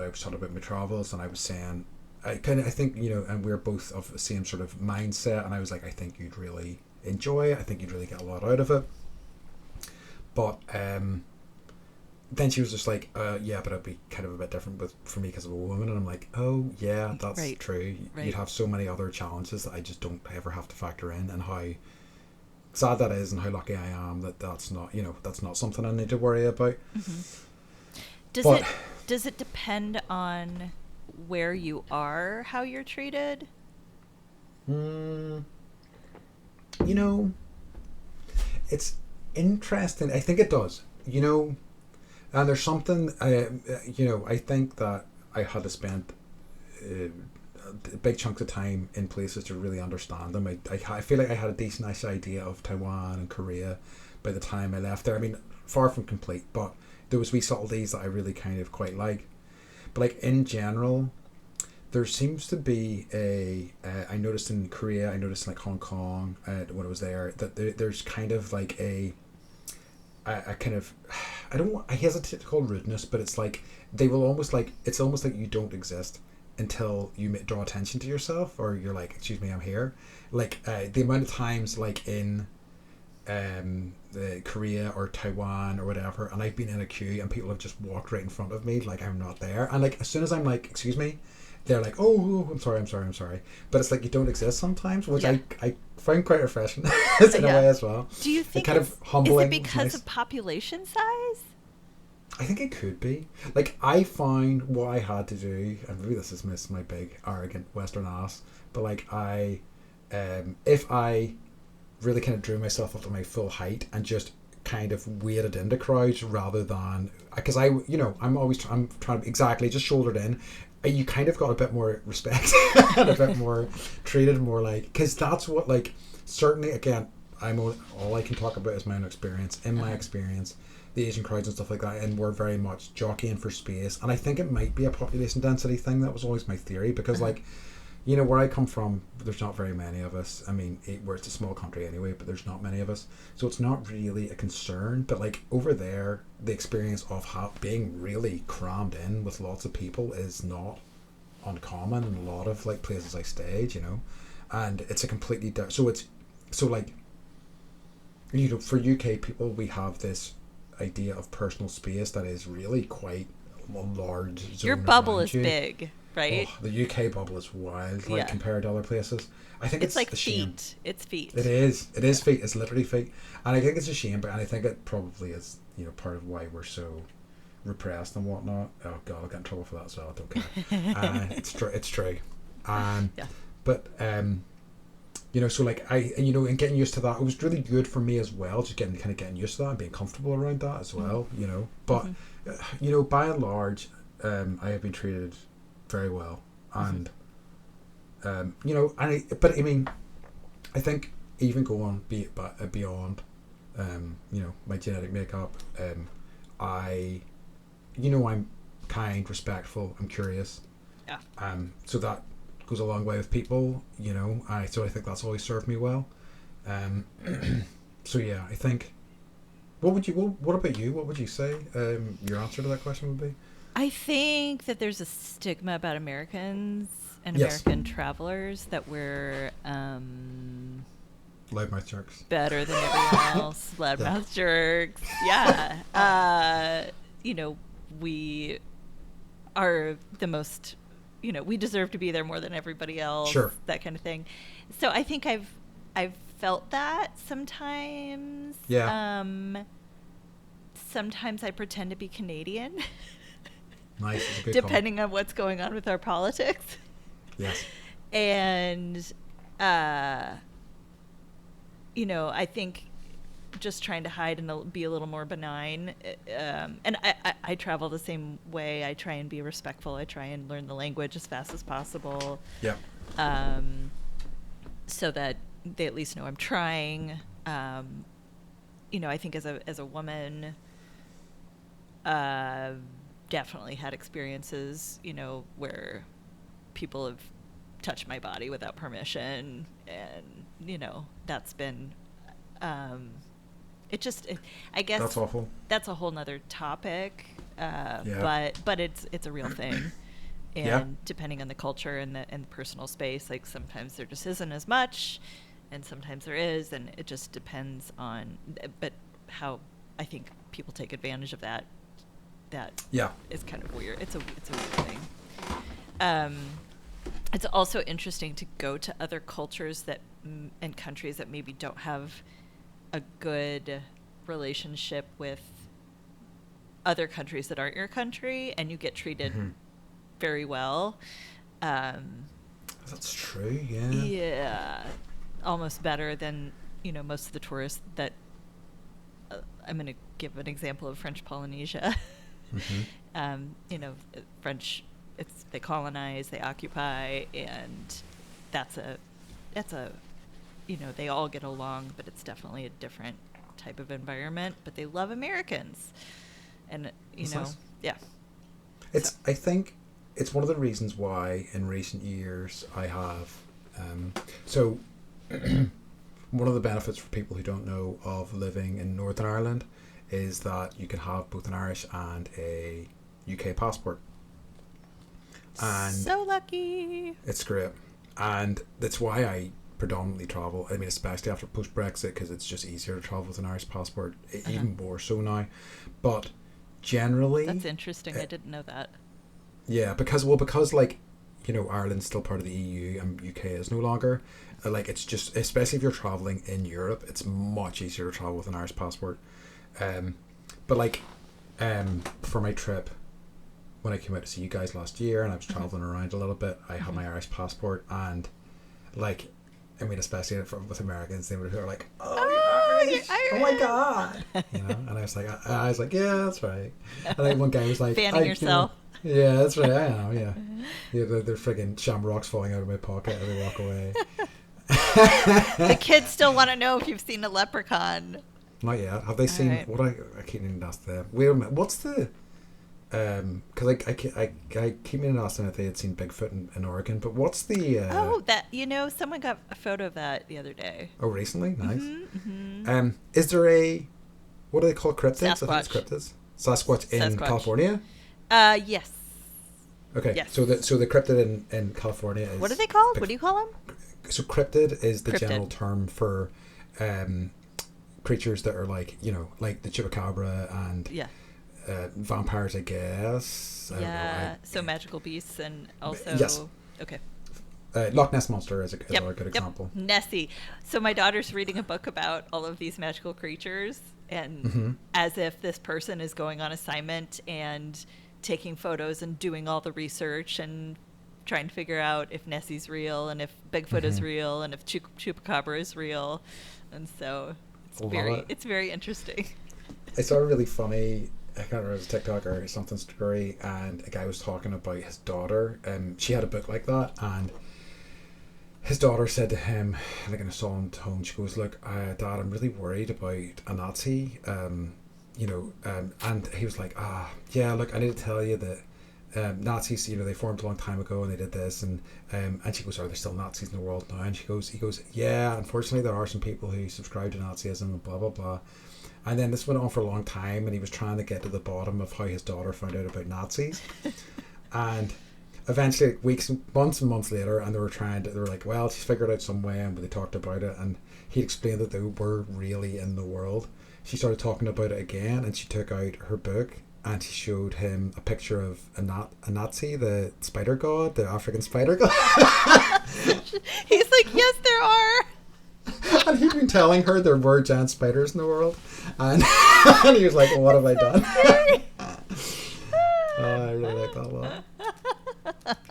was talking about my travels, and I was saying I think and we're both of the same sort of mindset, and I was like, I think you'd really enjoy it, I think you'd really get a lot out of it, but then she was just like, yeah, but it'd be kind of a bit different for me because of a woman, and I'm like, oh yeah, that's true. You'd have so many other challenges that I just don't ever have to factor in, and how sad that is, and how lucky I am that's not something I need to worry about. Does it depend on where you are, how you're treated? It's interesting. I think it does, and there's something, I think that I had to spend big chunks of time in places to really understand them. I feel like I had a decent idea of Taiwan and Korea by the time I left there. I mean, far from complete, but there was wee subtleties that I really kind of quite like. But like in general, there seems to be I noticed in Korea, I noticed in like Hong Kong when I was there, that there's kind of like a kind of, I hesitate to call rudeness, but it's like they will almost like, it's almost like you don't exist until you draw attention to yourself, or you're like, excuse me, I'm here. Like the amount of times like in Korea or Taiwan or whatever, and I've been in a queue and people have just walked right in front of me like I'm not there, and like as soon as I'm like, excuse me, they're like, oh, I'm sorry, but it's like you don't exist sometimes, which I find quite refreshing in a way as well. Do you think kind of humbling? Is it because of population size? I think it could be. Like I find what I had to do, and maybe this is my big arrogant Western ass, but like if I really kind of drew myself up to my full height and just kind of waded into crowds rather than, because I'm trying to exactly just shouldered in, you kind of got a bit more respect and a bit more treated more like, because that's what, like, certainly again, all I can talk about is my own experience. In my experience, the Asian crowds and stuff like that, and we're very much jockeying for space, and I think it might be a population density thing. That was always my theory, because like, where I come from, there's not very many of us. I mean, it's a small country anyway, but there's not many of us, so it's not really a concern. But like over there, the experience of being really crammed in with lots of people is not uncommon in a lot of like places I stayed, and it's a completely so like, for UK people, we have this idea of personal space that is really quite a large zone. Your bubble is big, right? Oh, the UK bubble is wild, like compared to other places. I think it's like a shame. feet. It's feet. It is feet. It's literally feet, and I think it's a shame. But I think it probably is, part of why we're so repressed and whatnot. Oh God, I'll get in trouble for that as well. I don't care. It's true. But so like and getting used to that, it was really good for me as well. Just getting used to that and being comfortable around that as well. But by and large, I have been treated very well, and I think even going beyond my genetic makeup, I'm kind, respectful, I'm curious, so that goes a long way with people, so I think that's always served me well. So yeah, I think, what about you? What would you say your answer to that question would be? I think that there's a stigma about Americans and American travelers that we're loudmouth jerks, better than everyone else. Loudmouth jerks. Yeah. We are the most, we deserve to be there more than everybody else. Sure. That kind of thing. So I think I've felt that sometimes. Yeah. Sometimes I pretend to be Canadian. Nice. It's a good depending on what's going on with our politics. Yes. And, I think just trying to hide and be a little more benign. And I travel the same way. I try and be respectful. I try and learn the language as fast as possible. Yeah. So that they at least know I'm trying. I think as a woman, definitely had experiences, where people have touched my body without permission, and that's been I guess That's awful. That's a whole nother topic. Yeah. But it's a real thing. And Yeah. depending on the culture and the personal space, like sometimes there just isn't as much, and sometimes there is, and it just depends on. But how I think people take advantage of that Yeah. is kind of weird. It's a weird thing. It's also interesting to go to other cultures and countries that maybe don't have a good relationship with other countries that aren't your country, and you get treated very well. That's true. Yeah. Yeah, almost better than most of the tourists that. I'm going to give an example of French Polynesia. French. They colonize, they occupy, and that's a they all get along, but it's definitely a different type of environment. But they love Americans, and Nice. yeah. I think it's one of the reasons why in recent years I have one of the benefits for people who don't know of living in Northern Ireland is that you can have both an Irish and a UK passport. And so lucky. It's great. And that's why I predominantly travel. I mean, especially after post-Brexit, because it's just easier to travel with an Irish passport, even more so now. But generally... That's interesting. I didn't know that. Yeah, because Ireland's still part of the EU and UK is no longer. It's just, especially if you're traveling in Europe, it's much easier to travel with an Irish passport. For my trip, when I came out to see you guys last year and I was traveling around a little bit, I had my Irish passport, and especially with Americans, they were like, "Oh, you're Irish! Oh my god!" And I was like, "Yeah, that's right." And then one guy was like, "Fanning yourself." Yeah, that's right. I am. Yeah, they're friggin' shamrocks falling out of my pocket as I walk away. The kids still want to know if you've seen a leprechaun. Not yet. Have they seen what I keep meaning to ask them? Wait a minute. What's the because I keep meaning to ask them if they had seen Bigfoot in Oregon, but what's the someone got a photo of that the other day. Oh, recently? Nice. Is there a, what do they call cryptids? Sasquatch. I think it's cryptids. Sasquatch in California? Yes. Okay. Yes. So the cryptid in California is... What are they called? What do you call them? So cryptid is the general term for creatures that are like the chupacabra and vampires, I guess. I don't know. So magical beasts and also... Yes. Okay. Loch Ness Monster is another good example. Nessie. So my daughter's reading a book about all of these magical creatures, and as if this person is going on assignment and taking photos and doing all the research and trying to figure out if Nessie's real and if Bigfoot is real and if Chupacabra is real. And so it's very interesting. I saw a really funny, I can't remember, it was a TikTok or something story, and a guy was talking about his daughter. She had a book like that, and his daughter said to him, like in a solemn tone, she goes, "Look, Dad, I'm really worried about a Nazi." And he was like, yeah, look, I need to tell you that Nazis, they formed a long time ago and they did this, and she goes, "Are there still Nazis in the world now?" And he goes, "Yeah, unfortunately there are some people who subscribe to Nazism and blah blah blah." And then this went on for a long time, and he was trying to get to the bottom of how his daughter found out about Nazis. And eventually, months and months later, and they were like, well, she's figured out some way, and they talked about it, and he explained that they were really in the world. She started talking about it again, and she took out her book, and she showed him a picture of a Nazi, the spider god, the African spider god. He's like, "Yes, there are." And he'd been telling her there were giant spiders in the world, and, and he was like, well, "What have I done?" I really like that a lot.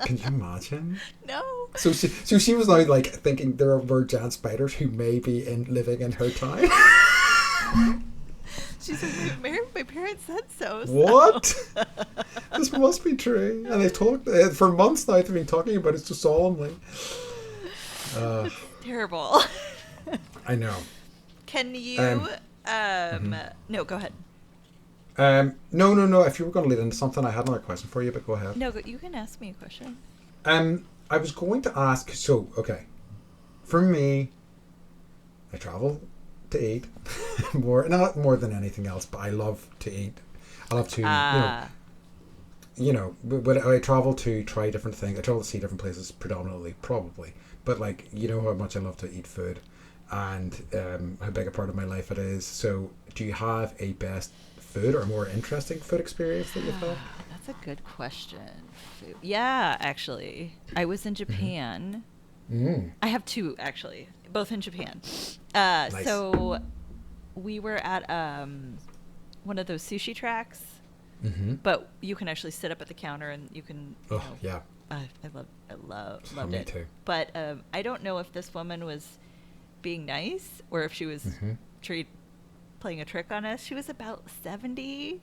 Can you imagine? No. So she was now like thinking there were giant spiders who may be living in her town. She's like, my parents said so. What? This must be true. And they've talked for months now. They've been talking about it so solemnly. Terrible. I know. Can you? No, go ahead. No. If you were going to lead into something, I had another question for you, but go ahead. No, you can ask me a question. I was going to ask. So, okay, for me, I travel to eat not more than anything else, but I love to eat. I love to, but I travel to try different things. I travel to see different places predominantly, probably. But like, you know how much I love to eat food, and how big a part of my life it is. So, do you have a best food or a more interesting food experience that you've had? That's a good question. Yeah, actually, I was in Japan. I have two, actually, both in Japan. Nice. So we were at one of those sushi tracks, but you can actually sit up at the counter and you can. Yeah. I loved Me it. too. But I don't know if this woman was being nice or if she was playing a trick on us. She was about 70,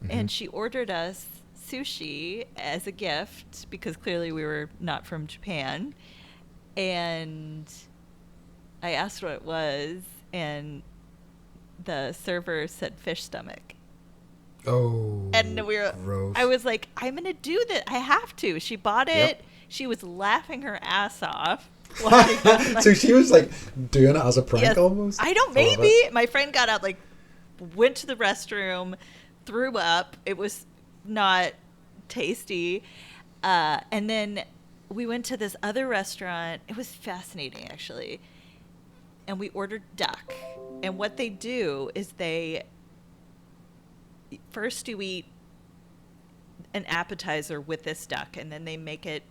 and she ordered us sushi as a gift because clearly we were not from Japan. And I asked what it was, and the server said fish stomach. Oh, and gross. I was like, I'm gonna do that. I have to. She bought it. Yep. She was laughing her ass off. So she was like doing it as a prank almost. I don't. Maybe my friend got out, like, went to the restroom, threw up. It was not tasty, and then we went to this other restaurant. It was fascinating, actually. And we ordered duck. And what they do is first you eat an appetizer with this duck, and then they make it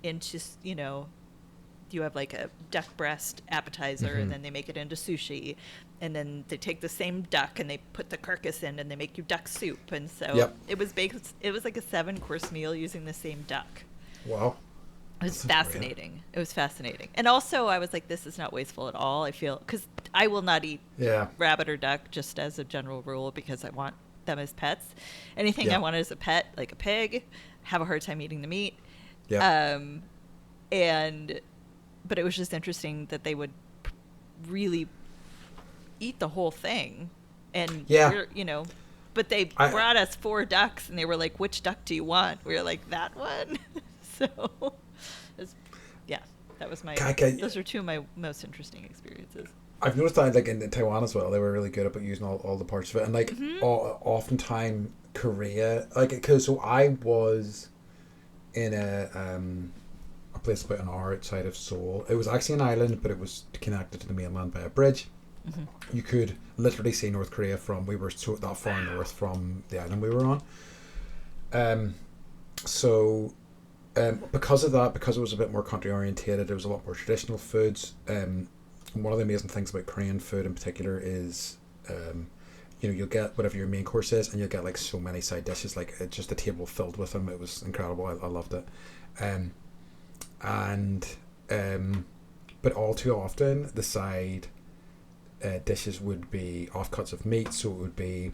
into, you have like a duck breast appetizer, and then they make it into sushi. And then they take the same duck and they put the carcass in, and they make you duck soup. And so it was like a 7-course meal using the same duck. Wow. It was fascinating. Great. It was fascinating. And also I was like, this is not wasteful at all. I feel, because I will not eat rabbit or duck just as a general rule because I want them as pets. Anything I wanted as a pet, like a pig, have a hard time eating the meat. Yeah. But it was just interesting that they would really eat the whole thing. And, but they brought us 4 ducks, and they were like, which duck do you want? We were like, that one. So, that was those are 2 of my most interesting experiences. I've noticed that, like, in Taiwan as well, they were really good about using all the parts of it. And, like, oftentimes Korea, like, because so I was in a place about an hour outside of Seoul. It was actually an island, but it was connected to the mainland by a bridge. You could literally see North Korea we were that far north from the island we were on. Because of that, because it was a bit more country orientated, there was a lot more traditional foods. One of the amazing things about Korean food in particular is, you'll get whatever your main course is, and you'll get like so many side dishes, like just a table filled with them. It was incredible. I loved it. But all too often the side dishes would be offcuts of meat, so it would be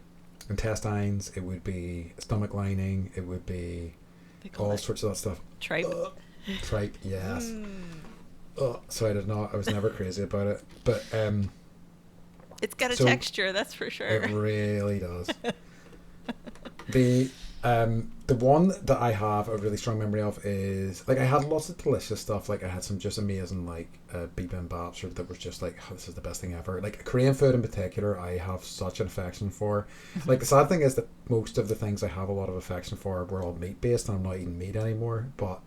intestines, it would be stomach lining, it would be all sorts of that stuff. Tripe. Tripe, yes. So I was never crazy about it, but it's got a texture, that's for sure. It really does. The one that I have a really strong memory of is, like, I had lots of delicious stuff. Like, I had some just amazing, like, bibimbap that was just like, oh, this is the best thing ever. Like, Korean food in particular, I have such an affection for. Like, the sad thing is that most of the things I have a lot of affection for were all meat based, and I'm not eating meat anymore. But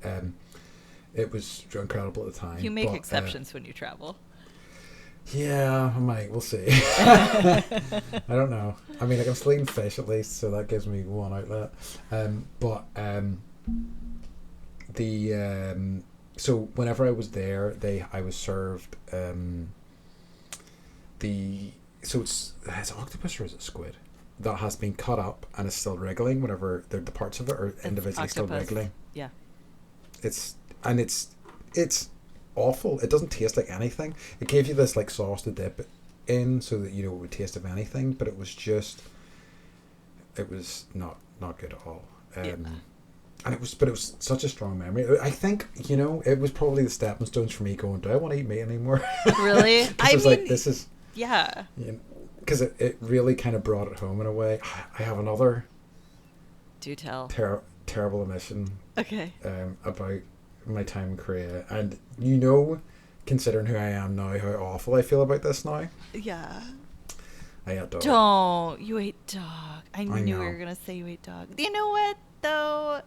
it was incredible at the time. You make exceptions when you travel. Yeah, I might. We'll see. I don't know. I mean, like, I'm still eating fish at least, so that gives me one outlet. So whenever I was there, I was served it's octopus or is it squid that has been cut up and is still wriggling whenever the parts of it are individually still wriggling. Yeah. It's awful. It doesn't taste like anything. It gave you this like sauce to dip in so that it would taste of anything, but it was not good at all. And it was such a strong memory. I think it was probably the stepping stones for me going, do I want to eat meat anymore? Really? I was like, this is because it really kind of brought it home in a way. I have another do tell terrible omission about my time in Korea, and considering who I am now, how awful I feel about this now. Yeah. I ate dog. Don't. You ate dog. I knew you were going to say you ate dog. You know what, though?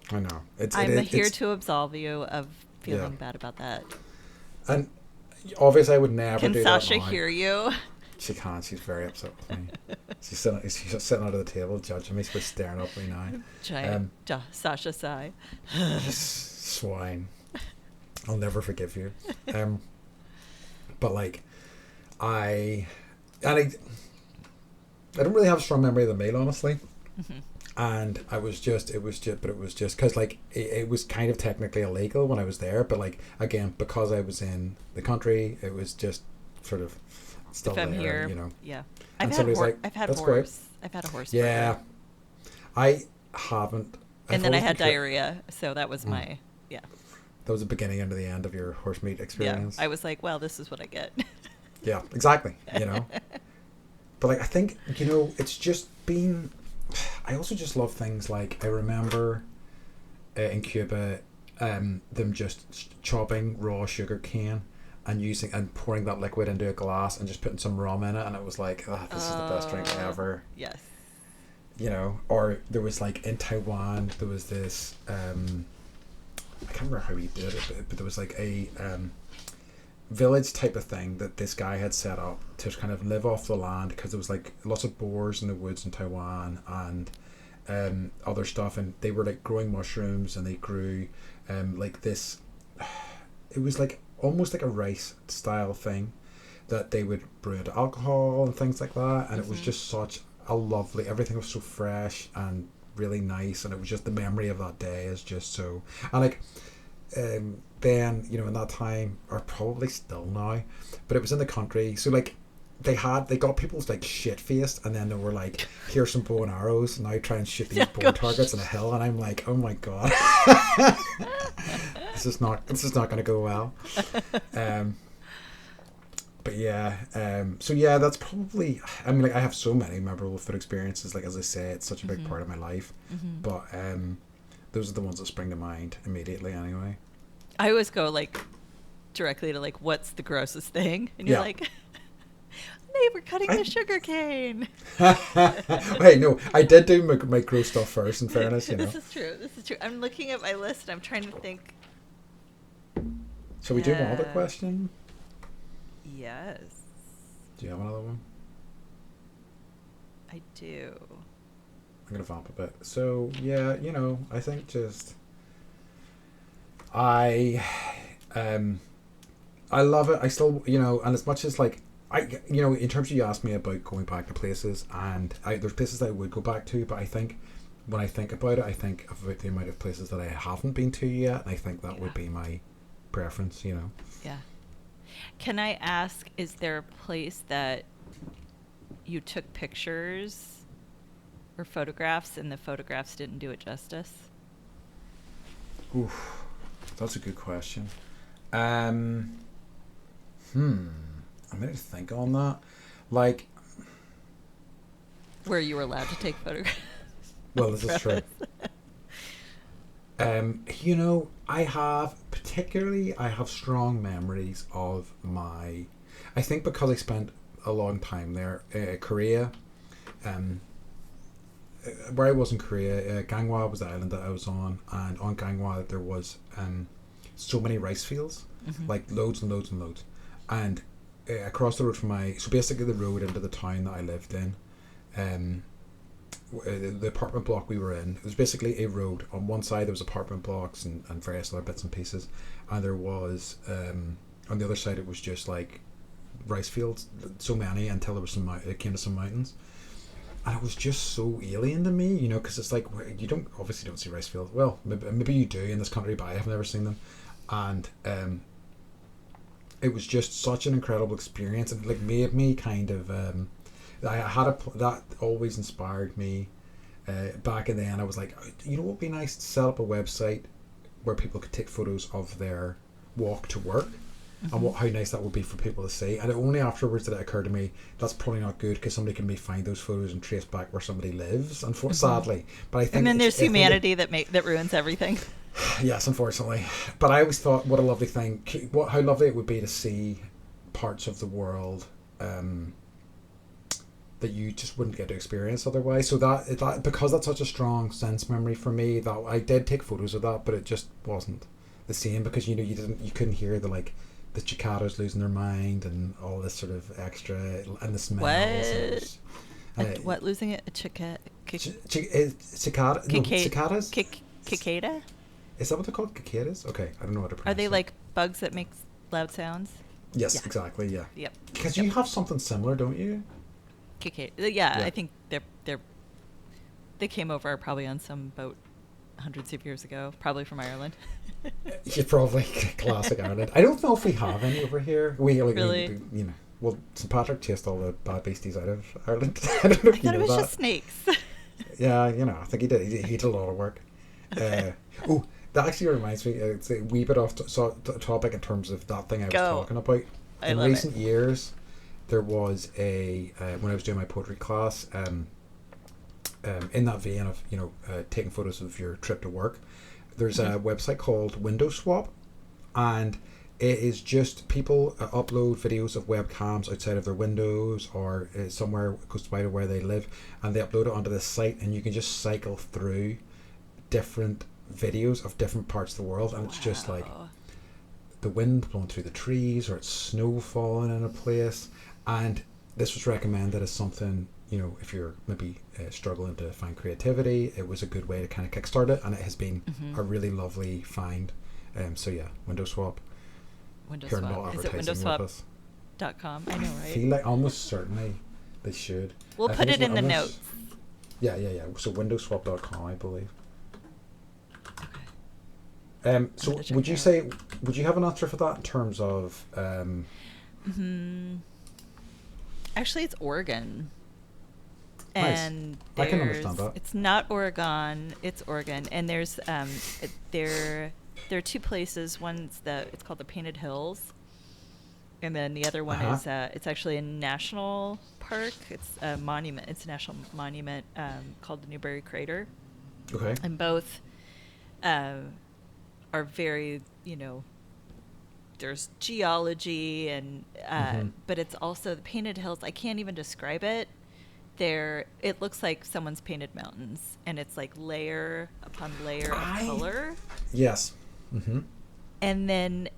I know. I'm here to absolve you of feeling bad about that. And obviously I would never do that. Can Sasha hear you? She can't. She's very upset with me. She's sitting under the table judging me. She's staring up at me now. Giant Sasha sigh. Swine. I'll never forgive you. But like, I don't really have a strong memory of the meal, honestly. Mm-hmm. And it was just because like it was kind of technically illegal when I was there, but like again, because I was in the country, it was just sort of still if I'm there, here, yeah. I've had horse. I've had a horse. Yeah, burger. I haven't. And then I had diarrhea, so that was my That was the beginning and the end of your horse meat experience. Yeah, I was like, well, this is what I get. Yeah, exactly. But like I think it's just been. I also just love things like I remember in Cuba, them just chopping raw sugar cane and pouring that liquid into a glass and just putting some rum in it, and it was like, this is the best drink ever. Yes. Or there was like in Taiwan there was this I can't remember how he did it, but there was like a village type of thing that this guy had set up to kind of live off the land, because there was like lots of boars in the woods in Taiwan and other stuff, and they were like growing mushrooms, and they grew like this, it was like almost like a rice style thing that they would brew into alcohol and things like that, and it was just such a lovely, everything was so fresh and really nice, and it was just the memory of that day is just so, and like then in that time, or probably still now, but it was in the country, so like they got people like shit faced, and then they were like, here's some bow and arrows, and now try and shoot these bow targets on a hill, and I'm like, oh my god. this is not going to go well. But yeah, so yeah, that's probably, I mean, like I have so many memorable food experiences, like as I say, it's such a big part of my life, but those are the ones that spring to mind immediately anyway. I always go like directly to like, what's the grossest thing? And you're like, they were cutting the sugar cane. Hey, no, I did do my gross stuff first, in fairness, This is true. I'm looking at my list and I'm trying to think. Shall we do one other question? Yes. Do you have another one? I do. I'm going to vamp a bit. So, yeah, I think just... I love it. I still, and as much as like, in terms of you asked me about going back to places, and there's places that I would go back to, but I think when I think about it, I think about the amount of places that I haven't been to yet, and I think that would be my preference, Yeah. Can I ask, is there a place that you took pictures or photographs and the photographs didn't do it justice? Oof, that's a good question. I'm going to think on that. Like, where you were allowed to take photographs. Well, this is true. I have strong memories of I think because I spent a long time there, Korea, where I was in Korea, Gangwon was the island that I was on, and on Gangwon there was so many rice fields, like loads and loads and loads, and across the road from so basically the road into the town that I lived in, the apartment block we were in, it was basically a road. On one side there was apartment blocks and various other bits and pieces, and there was on the other side it was just like rice fields, so many, until there was it came to some mountains, and it was just so alien to me, you know, because it's like you obviously don't see rice fields. Well, maybe you do in this country, but I have never seen them, and it was just such an incredible experience, and like made me kind of that always inspired me. Back in the end, I was like, you know what would be nice, to set up a website where people could take photos of their walk to work, and how nice that would be for people to see. And only afterwards did it occur to me that's probably not good, because somebody can maybe find those photos and trace back where somebody lives, sadly. But I think, and then there's humanity that ruins everything. Yes, unfortunately. But I always thought, what a lovely thing, how lovely it would be to see parts of the world that you just wouldn't get to experience otherwise. So that because that's such a strong sense memory for me, that I did take photos of that, but it just wasn't the same, because you couldn't hear the cicadas losing their mind and all this sort of extra, and the smells. What losing it? A cicada? Cicadas? Cicada? Is that what they're called? Cicadas? Okay, I don't know how to pronounce it. Are they like bugs that make loud sounds? Yes, yeah. Exactly, yeah. Yep. Because you have something similar, don't you? Cicada. Yeah, I think they came over probably on some boat hundreds of years ago, probably from Ireland. Yeah, probably. Classic Ireland. I don't know if we have any over here. Really? Well, St. Patrick chased all the bad beasties out of Ireland. I don't know if you know that. I thought it was just snakes. Yeah, I think he did. He did a lot of work. Okay. That actually reminds me, it's a wee bit off topic in terms of that thing I was talking about. In recent years, there was when I was doing my poetry class, in that vein of taking photos of your trip to work, there's a website called Window Swap, and it is just people upload videos of webcams outside of their windows or somewhere close by where they live, and they upload it onto this site, and you can just cycle through different videos of different parts of the world, and it's just like the wind blowing through the trees, or it's snow falling in a place. And this was recommended as something, if you're maybe struggling to find creativity, it was a good way to kind of kickstart it, and it has been a really lovely find. So yeah, Window Swap. Is it windowswap.com? I know, right? I feel like almost certainly they should. We'll put it in the notes. Yeah. So windowswap.com, I believe. So would you have an answer for that in terms of Actually, it's Oregon. Nice. And I can understand that. It's not Oregon, it's Oregon, and there's there are two places. It's called the Painted Hills, and then the other one is it's actually a national park. It's a monument. It's a national monument called the Newberry Crater. Okay. And both are very, there's geology and but it's also the Painted Hills. I can't even describe it. It looks like someone's painted mountains, and it's like layer upon layer of color. Yes. Mm-hmm. And then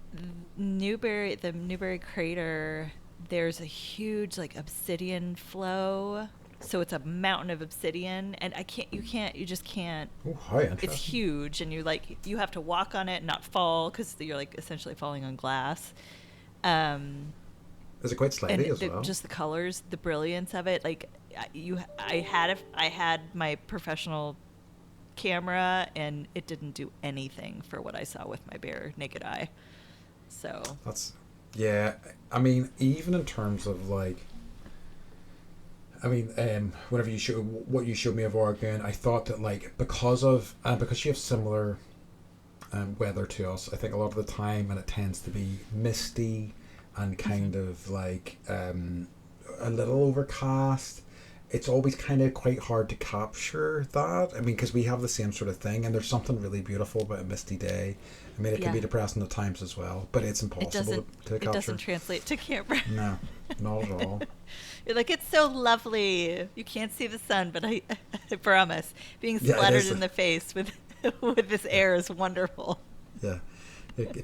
the Newberry Crater, there's a huge obsidian flow. So it's a mountain of obsidian, and you just can't. Oh, hi, interesting. It's huge, and you have to walk on it and not fall, because you're essentially falling on glass. Is it quite slidey as well? Just the colors, the brilliance of it. I had my professional camera, and it didn't do anything for what I saw with my bare naked eye. So that's I mean, even in terms of whenever what you showed me of Oregon, I thought that because you have similar weather to us, I think a lot of the time, and it tends to be misty and kind of a little overcast. It's always kind of quite hard to capture that. I mean, because we have the same sort of thing, and there's something really beautiful about a misty day. I mean, it can be depressing at times as well, but it's impossible to capture. It doesn't translate to camera. No, not at all. You're it's so lovely. You can't see the sun, but I promise, being splattered in the face with this air is wonderful. Yeah,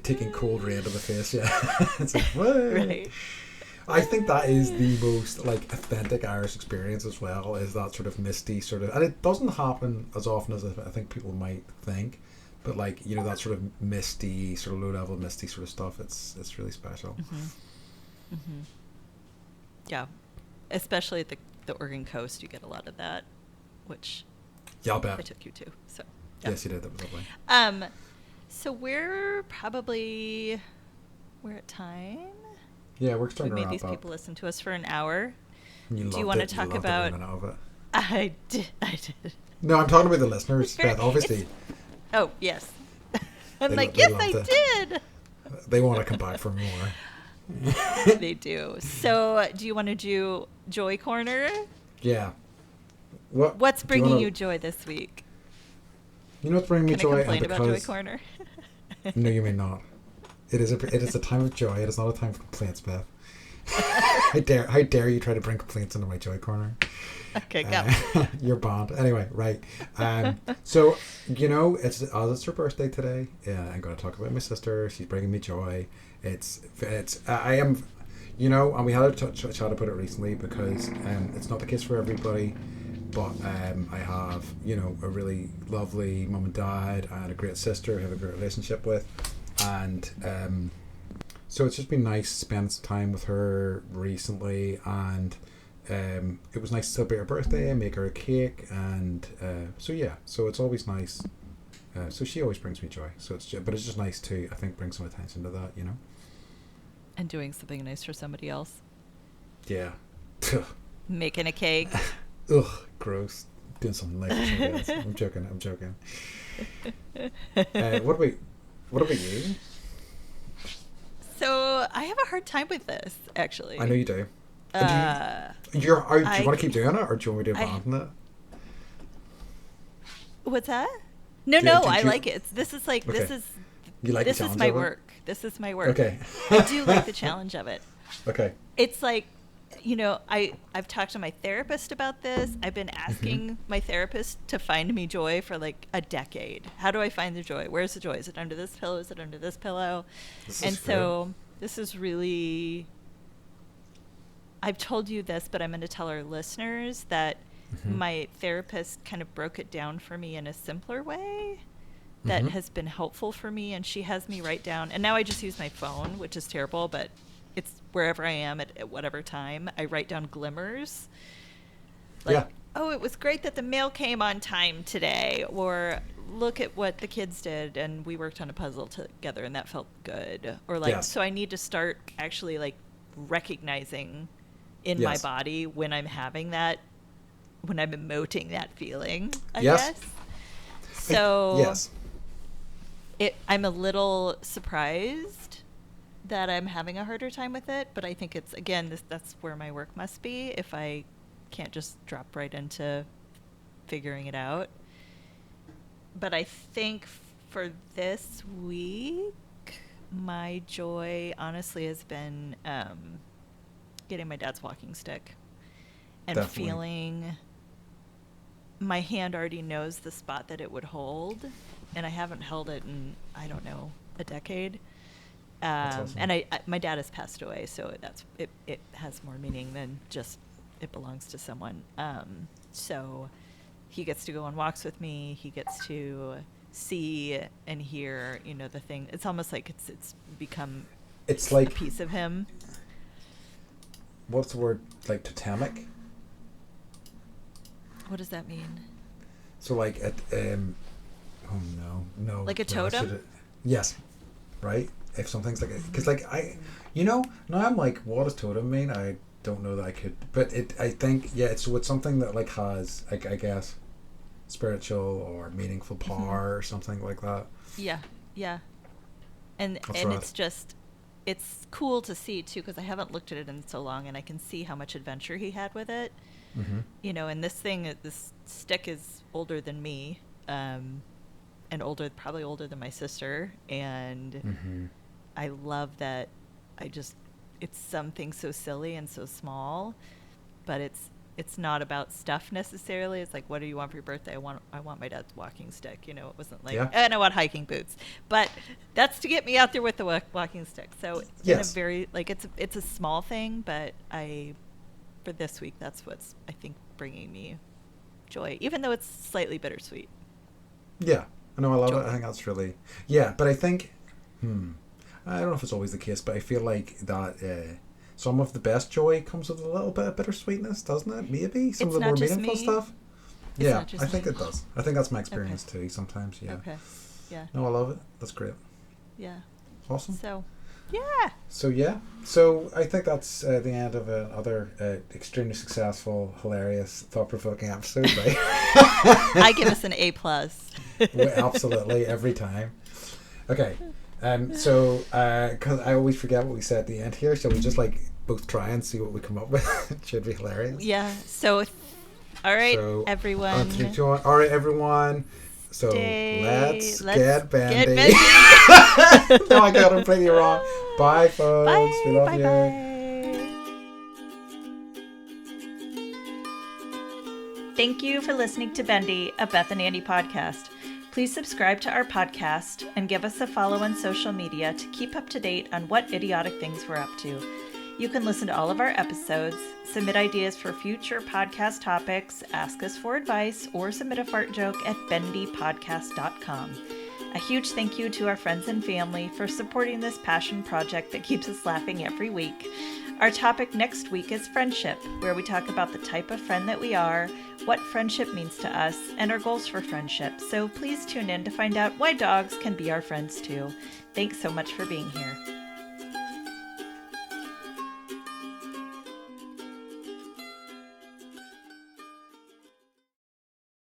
taking cold rain to the face. Yeah, it's right. I think that is the most authentic Irish experience as well, is that sort of misty and it doesn't happen as often as I think people might think, but that sort of misty, sort of low level misty sort of stuff, it's really special. Yeah. Especially at the Oregon coast, you get a lot of that, which Yeah, I'll bet. I took you to. So, yeah. Yes, you did. That was lovely. So we're at time. Yeah, we're We starting to made wrap these up. people listen to us for an hour. You Do you loved want to it. You talk loved about? every minute of it. I did. No, I'm talking about the listeners, Beth. Obviously, Oh, yes. I'm They like, lo- they yes, loved I it. did. they want to come back for more. They do. So, do you want to do Joy Corner? Yeah. What's Do bringing wanna- you joy this week? You know what's bringing me Can I joy? complain And about Joy because Corner? no, you may not. It is a time of joy. It is not a time for complaints, Beth. How dare you try to bring complaints into my joy corner? Okay, go. You're banned. Anyway, right. So it's her birthday today. Yeah, I'm going to talk about my sister. She's bringing me joy. I am, and we had a chat about it recently because it's not the case for everybody. But I have, a really lovely mum and dad and a great sister who I have a great relationship with. And so it's just been nice spending some time with her recently. And it was nice to celebrate her birthday and make her a cake. And so it's always nice. So she always brings me joy. But it's just nice to, I think, bring some attention to that, And doing something nice for somebody else. Yeah. Making a cake. Ugh, gross. Doing something nice for somebody else. I'm joking. What about you? So I have a hard time with this, actually. I know you do. Do you want to keep doing it, or do you want me to abandon it? What's that? No, I like it. This is like Okay. this is You like this the is challenge my of it? work. This is my work. Okay. I do like the challenge of it. Okay. It's like, I've talked to my therapist about this. I've been asking my therapist to find me joy for like a decade. How do I find the joy? Where's the joy? Is it under this pillow? Is it under this pillow? This is really, I've told you this, but I'm going to tell our listeners that my therapist kind of broke it down for me in a simpler way that has been helpful for me. And she has me write down, and now I just use my phone, which is terrible, but it's wherever I am at whatever time, I write down glimmers. Like, oh, it was great that the mail came on time today, or look at what the kids did and we worked on a puzzle together and that felt good. Or like, so I need to start actually like recognizing in my body when I'm having that, when I'm emoting that feeling, I guess. So I'm a little surprised that I'm having a harder time with it, but I think it's, again, that's where my work must be if I can't just drop right into figuring it out. But I think for this week, my joy honestly has been getting my dad's walking stick and feeling my hand already knows the spot that it would hold, and I haven't held it in, I don't know, a decade. Awesome. And my dad has passed away, so it has more meaning than just it belongs to someone. So he gets to go on walks with me. He gets to see and hear, the thing. It's almost like it's become like a piece of him. What's the word? Like totemic? What does that mean? So like at oh no. Like a totem? Yes. Right? If something's like, because like now I'm like, what does totem mean? I don't know that I could, but I think it's something that like has I guess spiritual or meaningful power or something like that. Yeah, and it's just, it's cool to see too, because I haven't looked at it in so long, and I can see how much adventure he had with it. And this stick is older than me, and probably older than my sister, and I love that. It's something so silly and so small, but it's not about stuff necessarily. It's like, what do you want for your birthday? I want my dad's walking stick. It wasn't like, and I want hiking boots, but that's to get me out there with the walking stick. So in a very, like, it's a small thing, but for this week, that's what's, I think, bringing me joy, even though it's slightly bittersweet. Yeah, I know, I love it. I think that's really, but I think, I don't know if it's always the case, but I feel like that some of the best joy comes with a little bit of bittersweetness, doesn't it? Maybe some It's of the not more just meaningful me. stuff. It's Yeah, not just I think me. it does. I think that's my experience too. Sometimes, yeah. Okay. Yeah. No, I love it. That's great. Yeah. Awesome. So, yeah. So I think that's the end of another extremely successful, hilarious, thought-provoking episode. Right? I give us an A+. Absolutely, every time. Okay. So, because I always forget what we said at the end here, shall we just like both try and see what we come up with? It should be hilarious. Yeah. So, all right, everyone. 3, 2, 1. All right, everyone. So let's get Bendy. Get Bendy. No, I got it completely wrong. Bye, folks. Bye. We love Bye. you. Bye. Thank you for listening to Bendy, a Beth and Andy podcast. Please subscribe to our podcast and give us a follow on social media to keep up to date on what idiotic things we're up to. You can listen to all of our episodes, submit ideas for future podcast topics, ask us for advice, or submit a fart joke at bendypodcast.com. A huge thank you to our friends and family for supporting this passion project that keeps us laughing every week. Our topic next week is friendship, where we talk about the type of friend that we are, what friendship means to us, and our goals for friendship. So please tune in to find out why dogs can be our friends too. Thanks so much for being here.